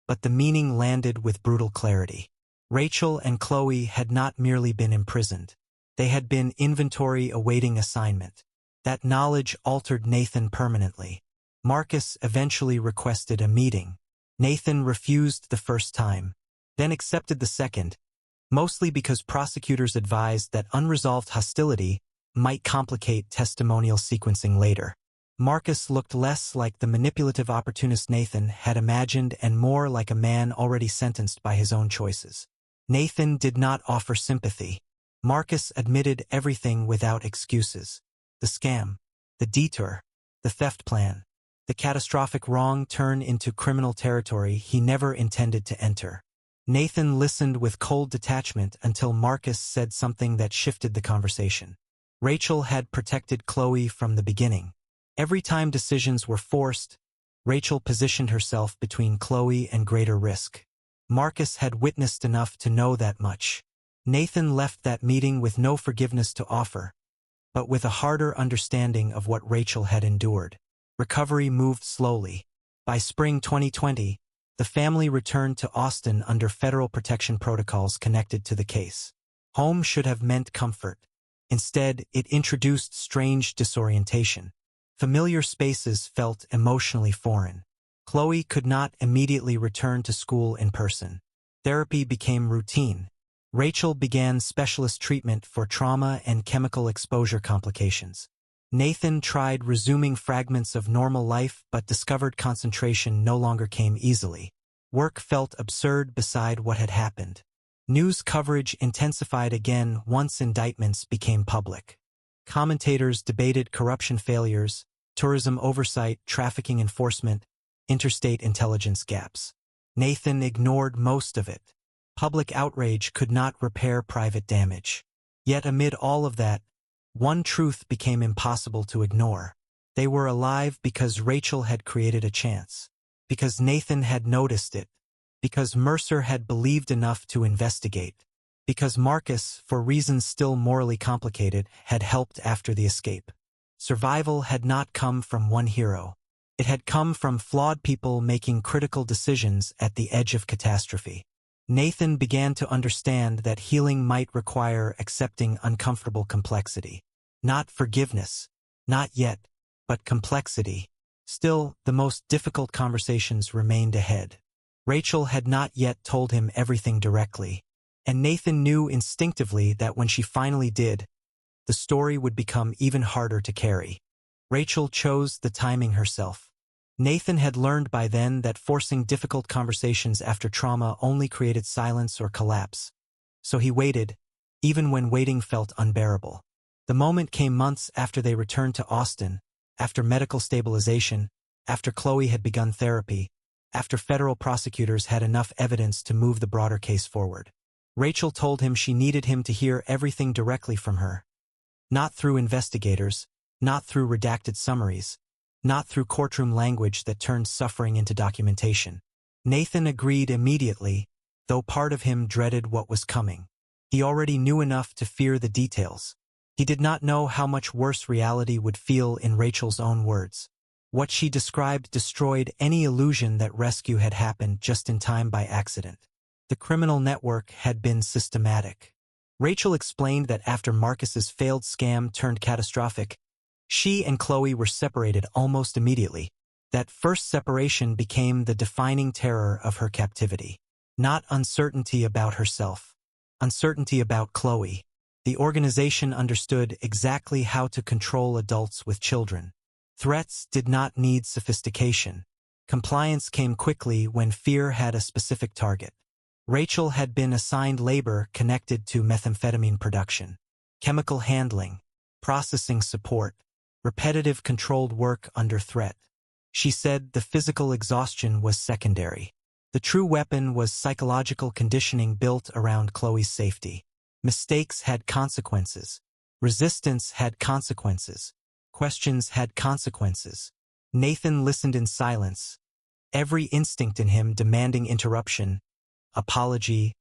but the meaning landed with brutal clarity. Rachel and Chloe had not merely been imprisoned. They had been inventory awaiting assignment. That knowledge altered Nathan permanently. Marcus eventually requested a meeting. Nathan refused the first time, then accepted the second, mostly because prosecutors advised that unresolved hostility might complicate testimonial sequencing later. Marcus looked less like the manipulative opportunist Nathan had imagined and more like a man already sentenced by his own choices. Nathan did not offer sympathy. Marcus admitted everything without excuses. The scam, the detour, the theft plan, the catastrophic wrong turn into criminal territory he never intended to enter. Nathan listened with cold detachment until Marcus said something that shifted the conversation. Rachel had protected Chloe from the beginning. Every time decisions were forced, Rachel positioned herself between Chloe and greater risk. Marcus had witnessed enough to know that much. Nathan left that meeting with no forgiveness to offer, but with a harder understanding of what Rachel had endured. Recovery moved slowly. By spring 2020, the family returned to Austin under federal protection protocols connected to the case. Home should have meant comfort. Instead, it introduced strange disorientation. Familiar spaces felt emotionally foreign. Chloe could not immediately return to school in person. Therapy became routine. Rachel began specialist treatment for trauma and chemical exposure complications. Nathan tried resuming fragments of normal life but discovered concentration no longer came easily. Work felt absurd beside what had happened. News coverage intensified again once indictments became public. Commentators debated corruption failures, tourism oversight, trafficking enforcement, interstate intelligence gaps. Nathan ignored most of it. Public outrage could not repair private damage. Yet amid all of that, one truth became impossible to ignore. They were alive because Rachel had created a chance. Because Nathan had noticed it. Because Mercer had believed enough to investigate. Because Marcus, for reasons still morally complicated, had helped after the escape. Survival had not come from one hero. It had come from flawed people making critical decisions at the edge of catastrophe. Nathan began to understand that healing might require accepting uncomfortable complexity. Not forgiveness. Not yet. But complexity. Still, the most difficult conversations remained ahead. Rachel had not yet told him everything directly, and Nathan knew instinctively that when she finally did, the story would become even harder to carry. Rachel chose the timing herself. Nathan had learned by then that forcing difficult conversations after trauma only created silence or collapse. So he waited, even when waiting felt unbearable. The moment came months after they returned to Austin, after medical stabilization, after Chloe had begun therapy, after federal prosecutors had enough evidence to move the broader case forward. Rachel told him she needed him to hear everything directly from her. Not through investigators, not through redacted summaries, not through courtroom language that turned suffering into documentation. Nathan agreed immediately, though part of him dreaded what was coming. He already knew enough to fear the details. He did not know how much worse reality would feel in Rachel's own words. What she described destroyed any illusion that rescue had happened just in time by accident. The criminal network had been systematic. Rachel explained that after Marcus's failed scam turned catastrophic, she and Chloe were separated almost immediately. That first separation became the defining terror of her captivity. Not uncertainty about herself. Uncertainty about Chloe. The organization understood exactly how to control adults with children. Threats did not need sophistication. Compliance came quickly when fear had a specific target. Rachel had been assigned labor connected to methamphetamine production, chemical handling, processing support, repetitive controlled work under threat. She said the physical exhaustion was secondary. The true weapon was psychological conditioning built around Chloe's safety. Mistakes had consequences. Resistance had consequences. Questions had consequences. Nathan listened in silence, every instinct in him demanding interruption, apology,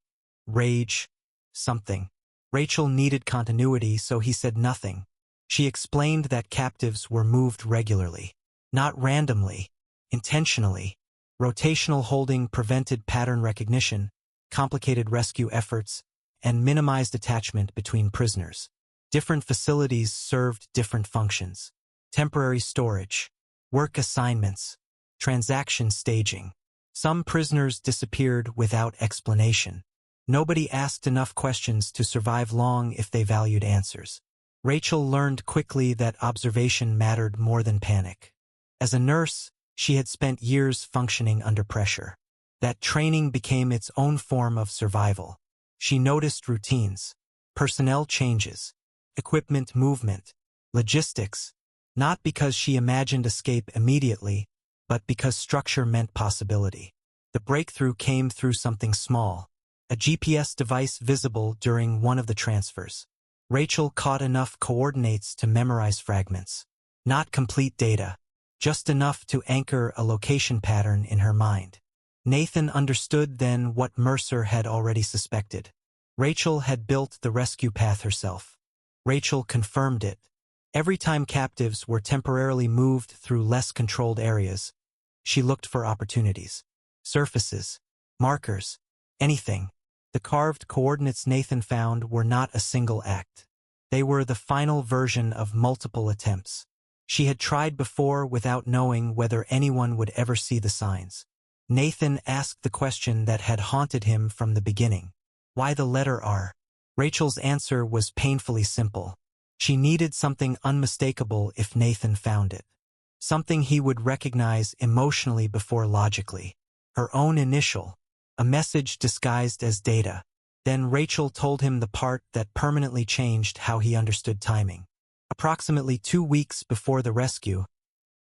rage, something. Rachel needed continuity, so he said nothing. She explained that captives were moved regularly, not randomly, intentionally. Rotational holding prevented pattern recognition, complicated rescue efforts, and minimized attachment between prisoners. Different facilities served different functions. Temporary storage, work assignments, transaction staging. Some prisoners disappeared without explanation. Nobody asked enough questions to survive long if they valued answers. Rachel learned quickly that observation mattered more than panic. As a nurse, she had spent years functioning under pressure. That training became its own form of survival. She noticed routines, personnel changes, equipment movement, logistics, not because she imagined escape immediately, but because structure meant possibility. The breakthrough came through something small, a GPS device visible during one of the transfers. Rachel caught enough coordinates to memorize fragments. Not complete data, just enough to anchor a location pattern in her mind. Nathan understood then what Mercer had already suspected. Rachel had built the rescue path herself. Rachel confirmed it. Every time captives were temporarily moved through less controlled areas, she looked for opportunities. Surfaces, markers, anything. The carved coordinates Nathan found were not a single act. They were the final version of multiple attempts. She had tried before without knowing whether anyone would ever see the signs. Nathan asked the question that had haunted him from the beginning. Why the letter R? Rachel's answer was painfully simple. She needed something unmistakable if Nathan found it. Something he would recognize emotionally before logically. Her own initial, a message disguised as data. Then Rachel told him the part that permanently changed how he understood timing. Approximately 2 weeks before the rescue,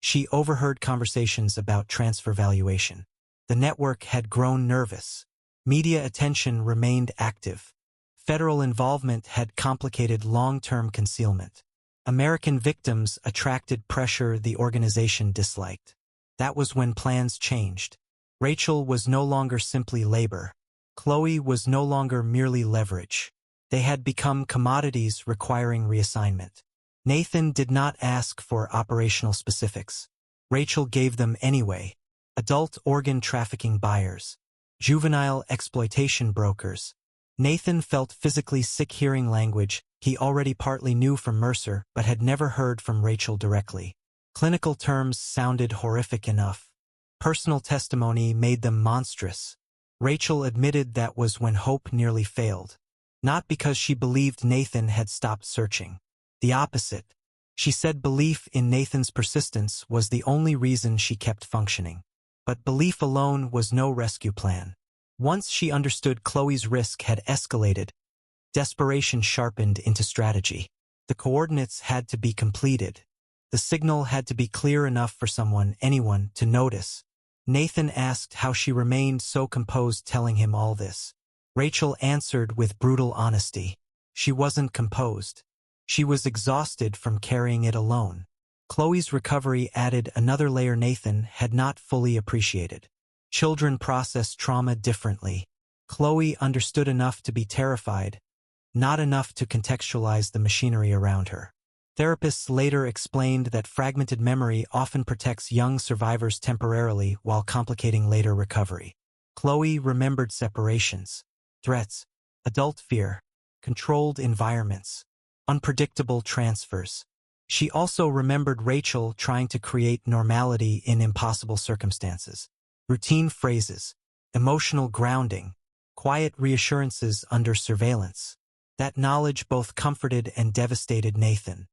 she overheard conversations about transfer valuation. The network had grown nervous. Media attention remained active. Federal involvement had complicated long-term concealment. American victims attracted pressure the organization disliked. That was when plans changed. Rachel was no longer simply labor. Chloe was no longer merely leverage. They had become commodities requiring reassignment. Nathan did not ask for operational specifics. Rachel gave them anyway. Adult organ trafficking buyers. Juvenile exploitation brokers. Nathan felt physically sick hearing language he already partly knew from Mercer but had never heard from Rachel directly. Clinical terms sounded horrific enough. Personal testimony made them monstrous. Rachel admitted that was when hope nearly failed. Not because she believed Nathan had stopped searching. The opposite. She said belief in Nathan's persistence was the only reason she kept functioning. But belief alone was no rescue plan. Once she understood Chloe's risk had escalated, desperation sharpened into strategy. The coordinates had to be completed. The signal had to be clear enough for anyone, to notice. Nathan asked how she remained so composed telling him all this. Rachel answered with brutal honesty. She wasn't composed. She was exhausted from carrying it alone. Chloe's recovery added another layer Nathan had not fully appreciated. Children process trauma differently. Chloe understood enough to be terrified, not enough to contextualize the machinery around her. Therapists later explained that fragmented memory often protects young survivors temporarily while complicating later recovery. Chloe remembered separations, threats, adult fear, controlled environments, unpredictable transfers. She also remembered Rachel trying to create normality in impossible circumstances. Routine phrases, emotional grounding, quiet reassurances under surveillance. That knowledge both comforted and devastated Nathan.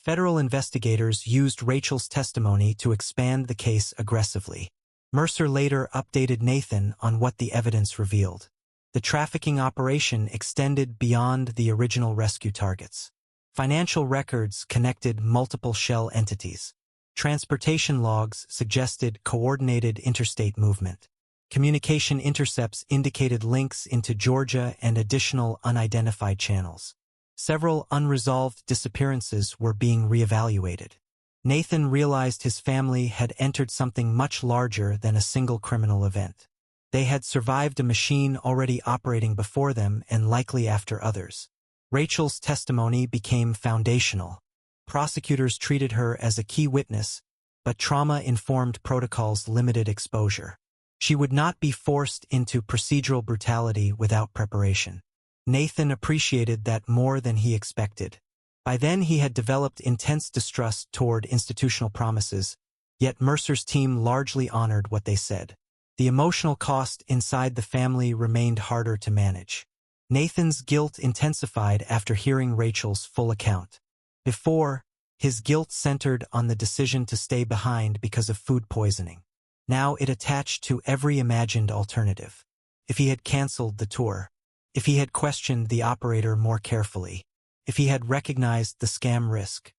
Federal investigators used Rachel's testimony to expand the case aggressively. Mercer later updated Nathan on what the evidence revealed. The trafficking operation extended beyond the original rescue targets. Financial records connected multiple shell entities. Transportation logs suggested coordinated interstate movement. Communication intercepts indicated links into Georgia and additional unidentified channels. Several unresolved disappearances were being reevaluated. Nathan realized his family had entered something much larger than a single criminal event. They had survived a machine already operating before them and likely after others. Rachel's testimony became foundational. Prosecutors treated her as a key witness, but trauma-informed protocols limited exposure. She would not be forced into procedural brutality without preparation. Nathan appreciated that more than he expected. By then he had developed intense distrust toward institutional promises, yet Mercer's team largely honored what they said. The emotional cost inside the family remained harder to manage. Nathan's guilt intensified after hearing Rachel's full account. Before, his guilt centered on the decision to stay behind because of food poisoning. Now it attached to every imagined alternative. If he had canceled the tour, if he had questioned the operator more carefully, if he had recognized the scam risk.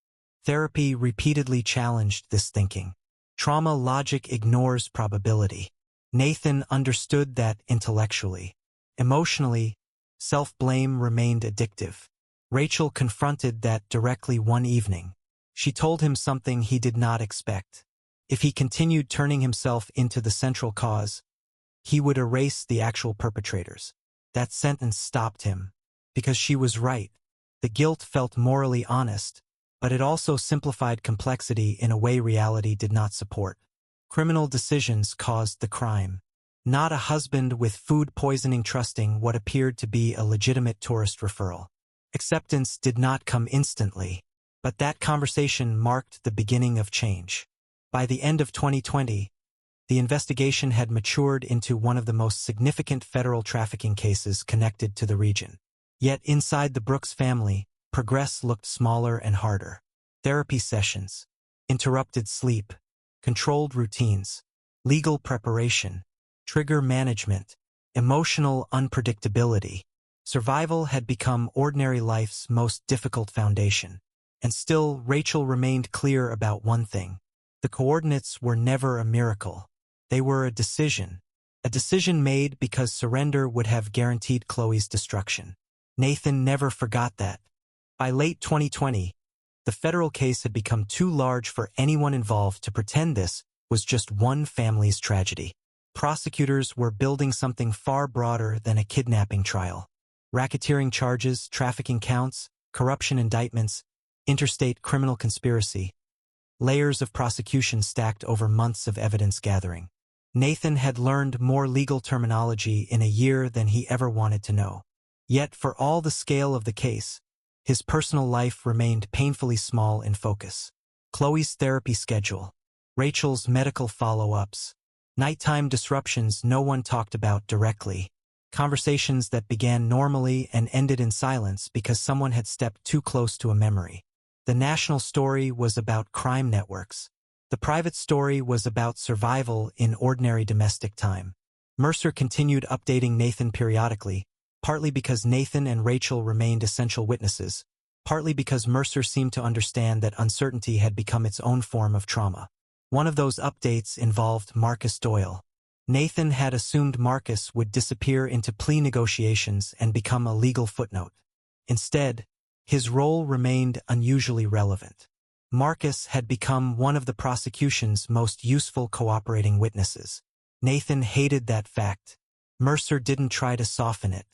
Therapy repeatedly challenged this thinking. Trauma logic ignores probability. Nathan understood that intellectually. Emotionally, self-blame remained addictive. Rachel confronted that directly one evening. She told him something he did not expect. If he continued turning himself into the central cause, he would erase the actual perpetrators. That sentence stopped him. Because she was right. The guilt felt morally honest, but it also simplified complexity in a way reality did not support. Criminal decisions caused the crime. Not a husband with food poisoning trusting what appeared to be a legitimate tourist referral. Acceptance did not come instantly, but that conversation marked the beginning of change. By the end of 2020, the investigation had matured into one of the most significant federal trafficking cases connected to the region. Yet inside the Brooks family, progress looked smaller and harder. Therapy sessions, interrupted sleep, controlled routines, legal preparation, trigger management, emotional unpredictability. Survival had become ordinary life's most difficult foundation. And still, Rachel remained clear about one thing. The coordinates were never a miracle. They were a decision made because surrender would have guaranteed Chloe's destruction. Nathan never forgot that. By late 2020, the federal case had become too large for anyone involved to pretend this was just one family's tragedy. Prosecutors were building something far broader than a kidnapping trial. Racketeering charges, trafficking counts, corruption indictments, interstate criminal conspiracy. Layers of prosecution stacked over months of evidence gathering. Nathan had learned more legal terminology in a year than he ever wanted to know. Yet for all the scale of the case, his personal life remained painfully small in focus. Chloe's therapy schedule, Rachel's medical follow-ups, nighttime disruptions no one talked about directly, conversations that began normally and ended in silence because someone had stepped too close to a memory. The national story was about crime networks. The private story was about survival in ordinary domestic time. Mercer continued updating Nathan periodically, partly because Nathan and Rachel remained essential witnesses, partly because Mercer seemed to understand that uncertainty had become its own form of trauma. One of those updates involved Marcus Doyle. Nathan had assumed Marcus would disappear into plea negotiations and become a legal footnote. Instead, his role remained unusually relevant. Marcus had become one of the prosecution's most useful cooperating witnesses. Nathan hated that fact. Mercer didn't try to soften it.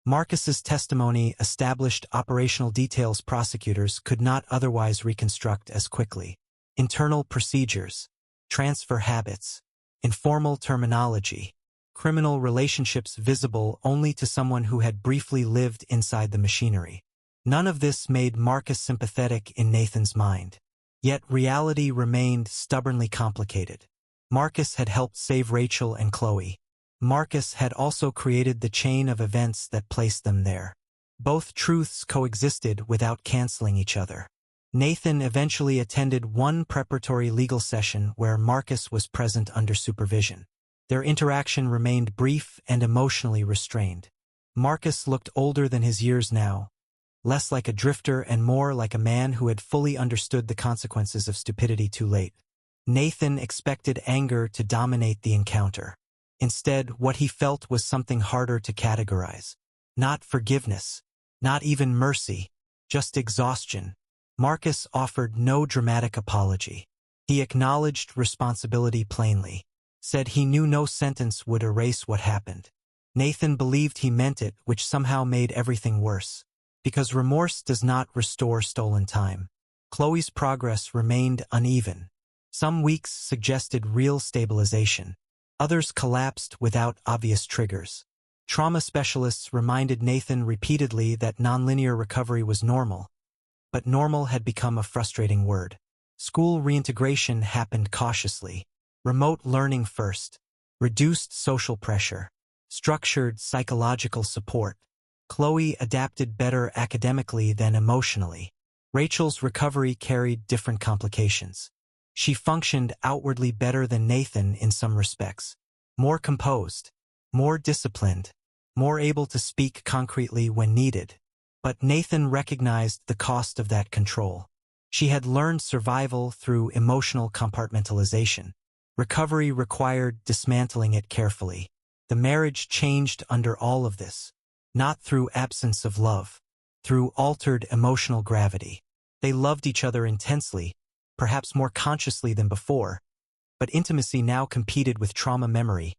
Marcus's testimony established operational details prosecutors could not otherwise reconstruct as quickly. Internal procedures, transfer habits, informal terminology, criminal relationships visible only to someone who had briefly lived inside the machinery. None of this made Marcus sympathetic in Nathan's mind. Yet reality remained stubbornly complicated. Marcus had helped save Rachel and Chloe. Marcus had also created the chain of events that placed them there. Both truths coexisted without canceling each other. Nathan eventually attended one preparatory legal session where Marcus was present under supervision. Their interaction remained brief and emotionally restrained. Marcus looked older than his years now, less like a drifter and more like a man who had fully understood the consequences of stupidity too late. Nathan expected anger to dominate the encounter. Instead, what he felt was something harder to categorize. Not forgiveness, not even mercy, just exhaustion. Marcus offered no dramatic apology. He acknowledged responsibility plainly, said he knew no sentence would erase what happened. Nathan believed he meant it, which somehow made everything worse. Because remorse does not restore stolen time. Chloe's progress remained uneven. Some weeks suggested real stabilization. Others collapsed without obvious triggers. Trauma specialists reminded Nathan repeatedly that nonlinear recovery was normal, but normal had become a frustrating word. School reintegration happened cautiously. Remote learning first. Reduced social pressure. Structured psychological support. Chloe adapted better academically than emotionally. Rachel's recovery carried different complications. She functioned outwardly better than Nathan in some respects. More composed, more disciplined, more able to speak concretely when needed. But Nathan recognized the cost of that control. She had learned survival through emotional compartmentalization. Recovery required dismantling it carefully. The marriage changed under all of this. Not through absence of love, through altered emotional gravity. They loved each other intensely, perhaps more consciously than before, but intimacy now competed with trauma memory,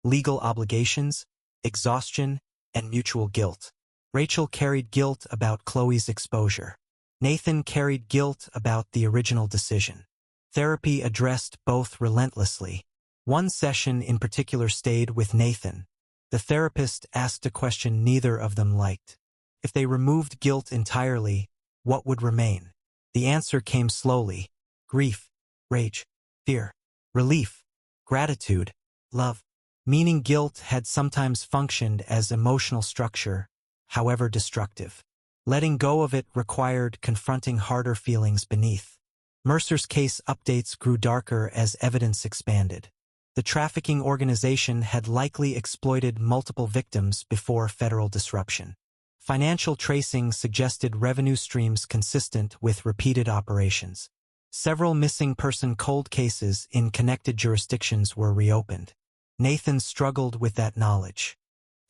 legal obligations, exhaustion, and mutual guilt. Rachel carried guilt about Chloe's exposure. Nathan carried guilt about the original decision. Therapy addressed both relentlessly. One session in particular stayed with Nathan. The therapist asked a question neither of them liked. If they removed guilt entirely, what would remain? The answer came slowly. Grief, rage, fear, relief, gratitude, love. Meaning guilt had sometimes functioned as emotional structure, however destructive. Letting go of it required confronting harder feelings beneath. Mercer's case updates grew darker as evidence expanded. The trafficking organization had likely exploited multiple victims before federal disruption. Financial tracing suggested revenue streams consistent with repeated operations. Several missing person cold cases in connected jurisdictions were reopened. Nathan struggled with that knowledge.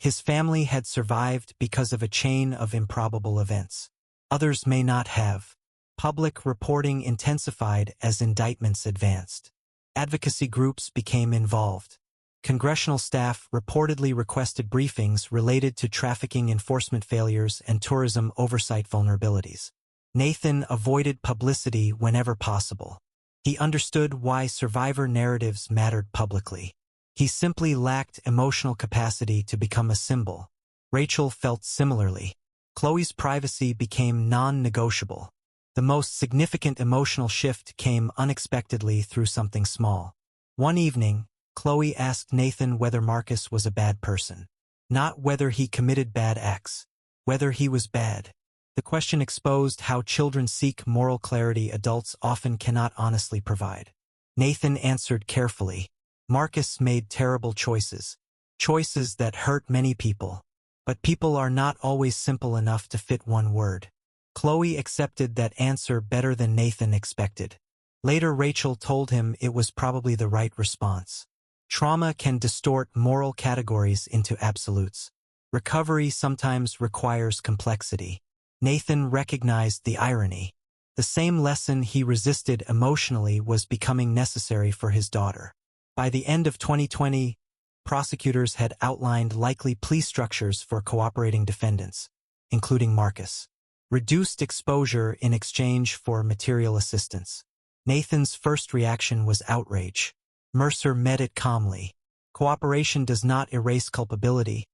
His family had survived because of a chain of improbable events. Others may not have. Public reporting intensified as indictments advanced. Advocacy groups became involved. Congressional staff reportedly requested briefings related to trafficking enforcement failures and tourism oversight vulnerabilities. Nathan avoided publicity whenever possible. He understood why survivor narratives mattered publicly. He simply lacked emotional capacity to become a symbol. Rachel felt similarly. Chloe's privacy became non-negotiable. The most significant emotional shift came unexpectedly through something small. One evening, Chloe asked Nathan whether Marcus was a bad person. Not whether he committed bad acts, whether he was bad. The question exposed how children seek moral clarity adults often cannot honestly provide. Nathan answered carefully. Marcus made terrible choices. Choices that hurt many people. But people are not always simple enough to fit one word. Chloe accepted that answer better than Nathan expected. Later Rachel told him it was probably the right response. Trauma can distort moral categories into absolutes. Recovery sometimes requires complexity. Nathan recognized the irony. The same lesson he resisted emotionally was becoming necessary for his daughter. By the end of 2020, prosecutors had outlined likely plea structures for cooperating defendants, including Marcus. Reduced exposure in exchange for material assistance. Nathan's first reaction was outrage. Mercer met it calmly. Cooperation does not erase culpability,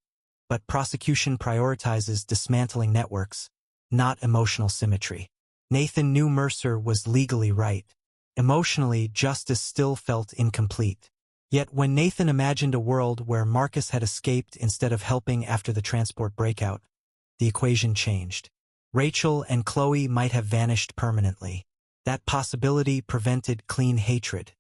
but prosecution prioritizes dismantling networks, not emotional symmetry. Nathan knew Mercer was legally right. Emotionally, justice still felt incomplete. Yet when Nathan imagined a world where Marcus had escaped instead of helping after the transport breakout, the equation changed. Rachel and Chloe might have vanished permanently. That possibility prevented clean hatred.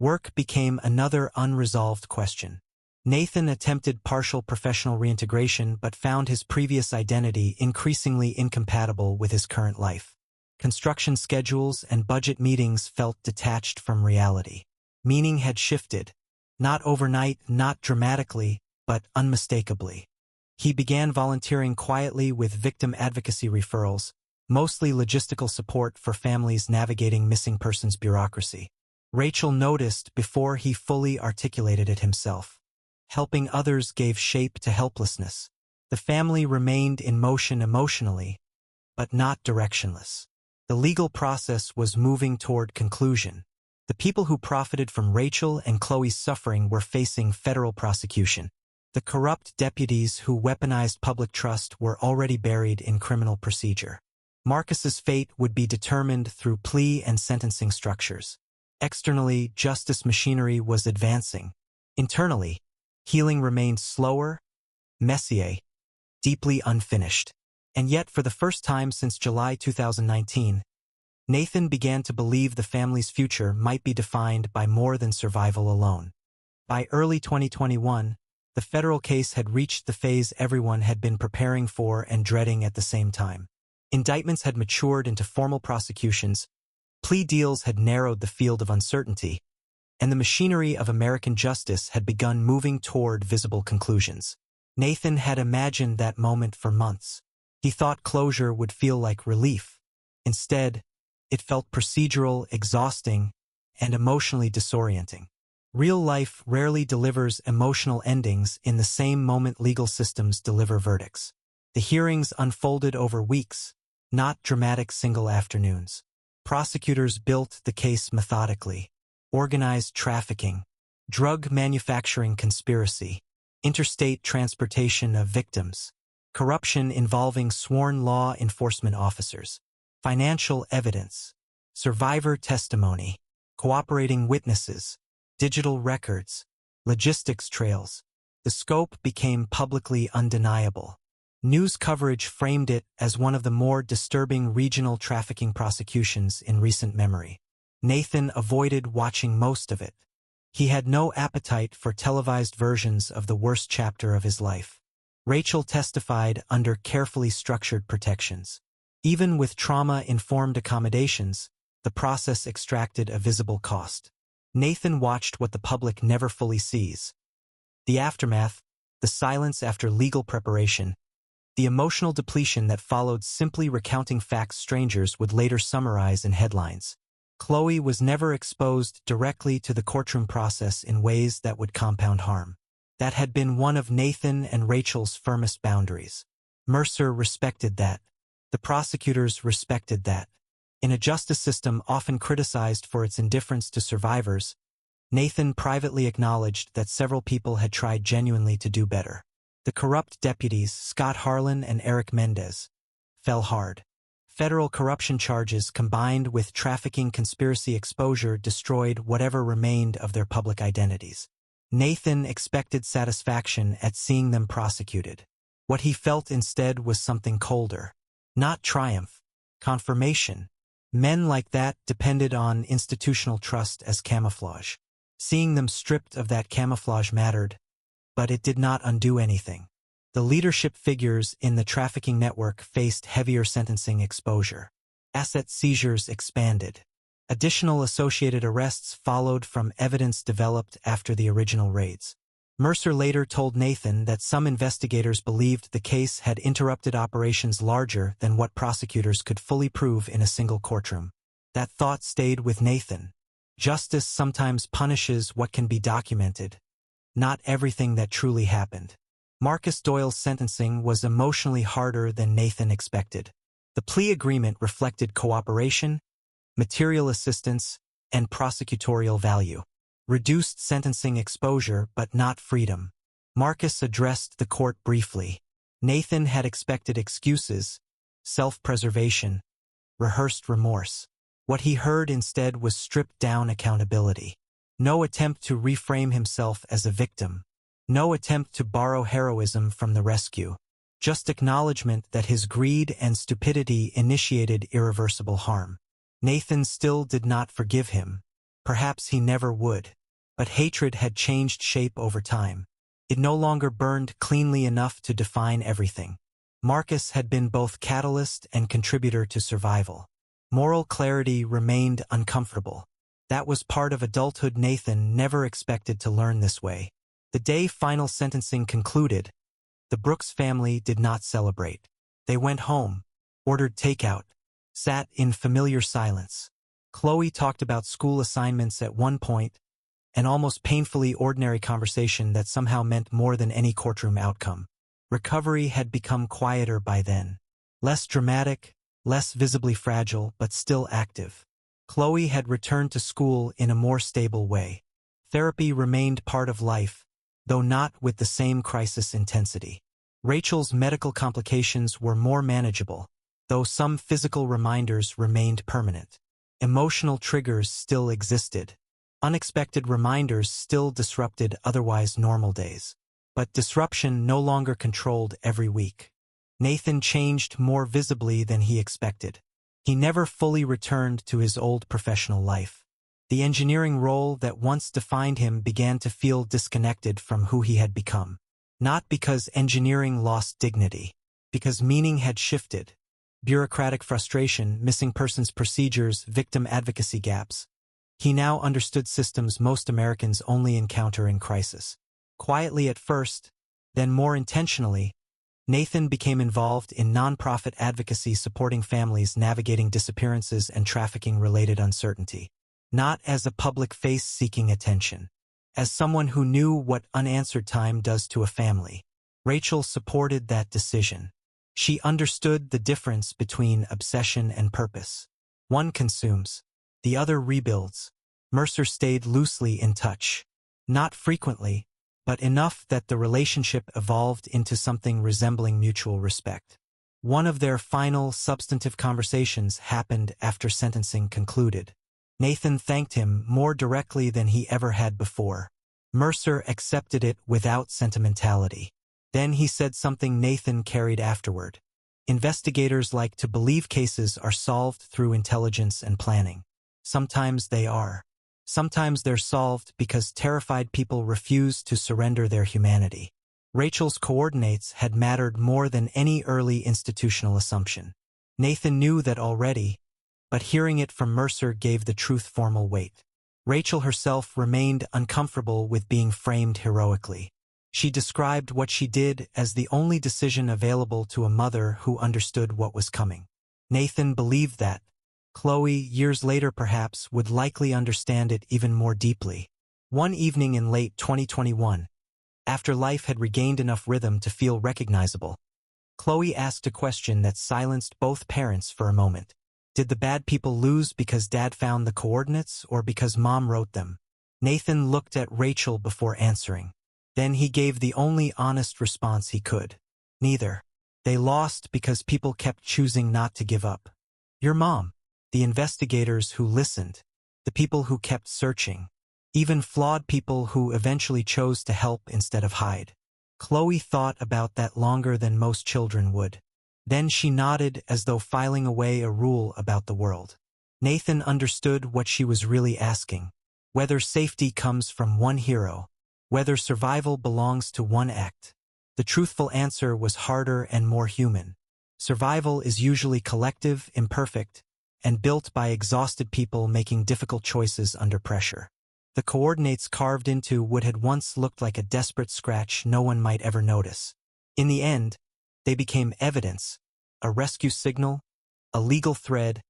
Work became another unresolved question. Nathan attempted partial professional reintegration but found his previous identity increasingly incompatible with his current life. Construction schedules and budget meetings felt detached from reality. Meaning had shifted. Not overnight, not dramatically, but unmistakably. He began volunteering quietly with victim advocacy referrals, mostly logistical support for families navigating missing persons bureaucracy. Rachel noticed before he fully articulated it himself. Helping others gave shape to helplessness. The family remained in motion emotionally, but not directionless. The legal process was moving toward conclusion. The people who profited from Rachel and Chloe's suffering were facing federal prosecution. The corrupt deputies who weaponized public trust were already buried in criminal procedure. Marcus's fate would be determined through plea and sentencing structures. Externally, justice machinery was advancing. Internally, healing remained slower, messier, deeply unfinished. And yet, for the first time since July 2019, Nathan began to believe the family's future might be defined by more than survival alone. By early 2021, the federal case had reached the phase everyone had been preparing for and dreading at the same time. Indictments had matured into formal prosecutions, plea deals had narrowed the field of uncertainty, and the machinery of American justice had begun moving toward visible conclusions. Nathan had imagined that moment for months. He thought closure would feel like relief. Instead, it felt procedural, exhausting, and emotionally disorienting. Real life rarely delivers emotional endings in the same moment legal systems deliver verdicts. The hearings unfolded over weeks, not dramatic single afternoons. Prosecutors built the case methodically. Organized trafficking, drug manufacturing conspiracy, interstate transportation of victims, corruption involving sworn law enforcement officers, financial evidence, survivor testimony, cooperating witnesses, digital records, logistics trails. The scope became publicly undeniable. News coverage framed it as one of the more disturbing regional trafficking prosecutions in recent memory. Nathan avoided watching most of it. He had no appetite for televised versions of the worst chapter of his life. Rachel testified under carefully structured protections. Even with trauma-informed accommodations, the process extracted a visible cost. Nathan watched what the public never fully sees. The aftermath, the silence after legal preparation, the emotional depletion that followed simply recounting facts strangers would later summarize in headlines. Chloe was never exposed directly to the courtroom process in ways that would compound harm. That had been one of Nathan and Rachel's firmest boundaries. Mercer respected that. The prosecutors respected that. In a justice system often criticized for its indifference to survivors, Nathan privately acknowledged that several people had tried genuinely to do better. The corrupt deputies, Scott Harlan and Eric Mendez, fell hard. Federal corruption charges combined with trafficking conspiracy exposure destroyed whatever remained of their public identities. Nathan expected satisfaction at seeing them prosecuted. What he felt instead was something colder. Not triumph, confirmation. Men like that depended on institutional trust as camouflage. Seeing them stripped of that camouflage mattered, but it did not undo anything. The leadership figures in the trafficking network faced heavier sentencing exposure. Asset seizures expanded. Additional associated arrests followed from evidence developed after the original raids. Mercer later told Nathan that some investigators believed the case had interrupted operations larger than what prosecutors could fully prove in a single courtroom. That thought stayed with Nathan. Justice sometimes punishes what can be documented, not everything that truly happened. Marcus Doyle's sentencing was emotionally harder than Nathan expected. The plea agreement reflected cooperation, material assistance, and prosecutorial value. Reduced sentencing exposure but not freedom. Marcus addressed the court briefly. Nathan had expected excuses, self-preservation, rehearsed remorse. What he heard instead was stripped-down accountability. No attempt to reframe himself as a victim. No attempt to borrow heroism from the rescue. just acknowledgement that his greed and stupidity initiated irreversible harm. Nathan still did not forgive him. Perhaps he never would. But hatred had changed shape over time. It no longer burned cleanly enough to define everything. Marcus had been both catalyst and contributor to survival. Moral clarity remained uncomfortable. That was part of adulthood Nathan never expected to learn this way. The day final sentencing concluded, the Brooks family did not celebrate. They went home, ordered takeout, sat in familiar silence. Chloe talked about school assignments at one point, an almost painfully ordinary conversation that somehow meant more than any courtroom outcome. Recovery had become quieter by then. Less dramatic, less visibly fragile, but still active. Chloe had returned to school in a more stable way. Therapy remained part of life, though not with the same crisis intensity. Rachel's medical complications were more manageable, though some physical reminders remained permanent. Emotional triggers still existed. Unexpected reminders still disrupted otherwise normal days. But disruption no longer controlled every week. Nathan changed more visibly than he expected. He never fully returned to his old professional life. The engineering role that once defined him began to feel disconnected from who he had become. Not because engineering lost dignity, because meaning had shifted. Bureaucratic frustration, missing persons procedures, victim advocacy gaps. He now understood systems most Americans only encounter in crisis. Quietly at first, then more intentionally, Nathan became involved in nonprofit advocacy supporting families navigating disappearances and trafficking-related uncertainty. Not as a public face seeking attention. As someone who knew what unanswered time does to a family. Rachel supported that decision. She understood the difference between obsession and purpose. One consumes, the other rebuilds. Mercer stayed loosely in touch. Not frequently, but enough that the relationship evolved into something resembling mutual respect. One of their final substantive conversations happened after sentencing concluded. Nathan thanked him more directly than he ever had before. Mercer accepted it without sentimentality. Then he said something Nathan carried afterward. Investigators like to believe cases are solved through intelligence and planning. Sometimes they are. Sometimes they're solved because terrified people refuse to surrender their humanity. Rachel's coordinates had mattered more than any early institutional assumption. Nathan knew that already, but hearing it from Mercer gave the truth formal weight. Rachel herself remained uncomfortable with being framed heroically. She described what she did as the only decision available to a mother who understood what was coming. Nathan believed that. Chloe, years later perhaps, would likely understand it even more deeply. One evening in late 2021, after life had regained enough rhythm to feel recognizable, Chloe asked a question that silenced both parents for a moment. Did the bad people lose because Dad found the coordinates or because Mom wrote them? Nathan looked at Rachel before answering. Then he gave the only honest response he could. Neither. They lost because people kept choosing not to give up. Your mom. The investigators who listened. The people who kept searching. Even flawed people who eventually chose to help instead of hide. Chloe thought about that longer than most children would. Then she nodded as though filing away a rule about the world. Nathan understood what she was really asking. Whether safety comes from one hero. Whether survival belongs to one act. The truthful answer was harder and more human. Survival is usually collective, imperfect, and built by exhausted people making difficult choices under pressure. The coordinates carved into what had once looked like a desperate scratch no one might ever notice. In the end, they became evidence, a rescue signal, a legal thread,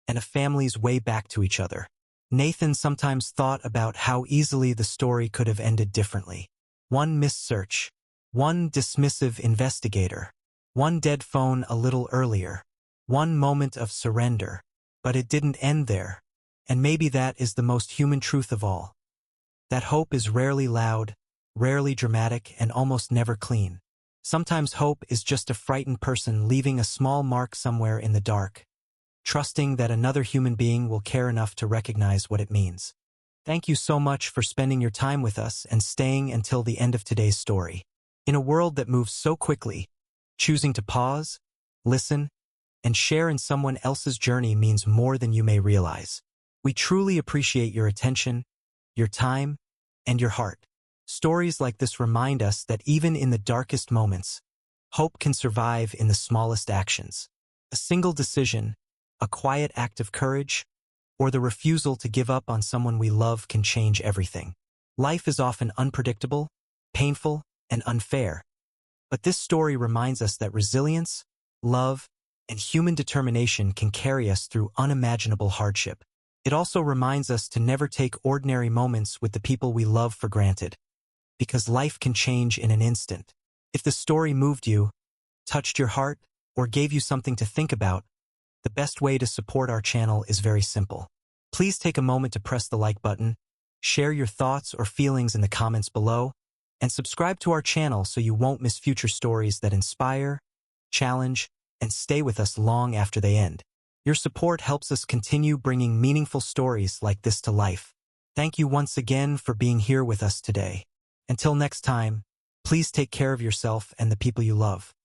and a family's way back to each other. Nathan sometimes thought about how easily the story could have ended differently. One missed search, one dismissive investigator, one dead phone a little earlier, one moment of surrender. But it didn't end there, and maybe that is the most human truth of all. That hope is rarely loud, rarely dramatic, and almost never clean. Sometimes hope is just a frightened person leaving a small mark somewhere in the dark, trusting that another human being will care enough to recognize what it means. Thank you so much for spending your time with us and staying until the end of today's story. In a world that moves so quickly, Choosing to pause, listen, and share in someone else's journey means more than you may realize. We truly appreciate your attention, your time, and your heart. Stories like this remind us that even in the darkest moments, hope can survive in the smallest actions. A single decision, a quiet act of courage, or the refusal to give up on someone we love can change everything. Life is often unpredictable, painful, and unfair. But this story reminds us that resilience, love, and human determination can carry us through unimaginable hardship. It also reminds us to never take ordinary moments with the people we love for granted, because life can change in an instant. If the story moved you, touched your heart, or gave you something to think about, the best way to support our channel is very simple. Please take a moment to press the like button, share your thoughts or feelings in the comments below, and subscribe to our channel so you won't miss future stories that inspire, challenge, and stay with us long after they end. Your support helps us continue bringing meaningful stories like this to life. Thank you once again for being here with us today. Until next time, please take care of yourself and the people you love.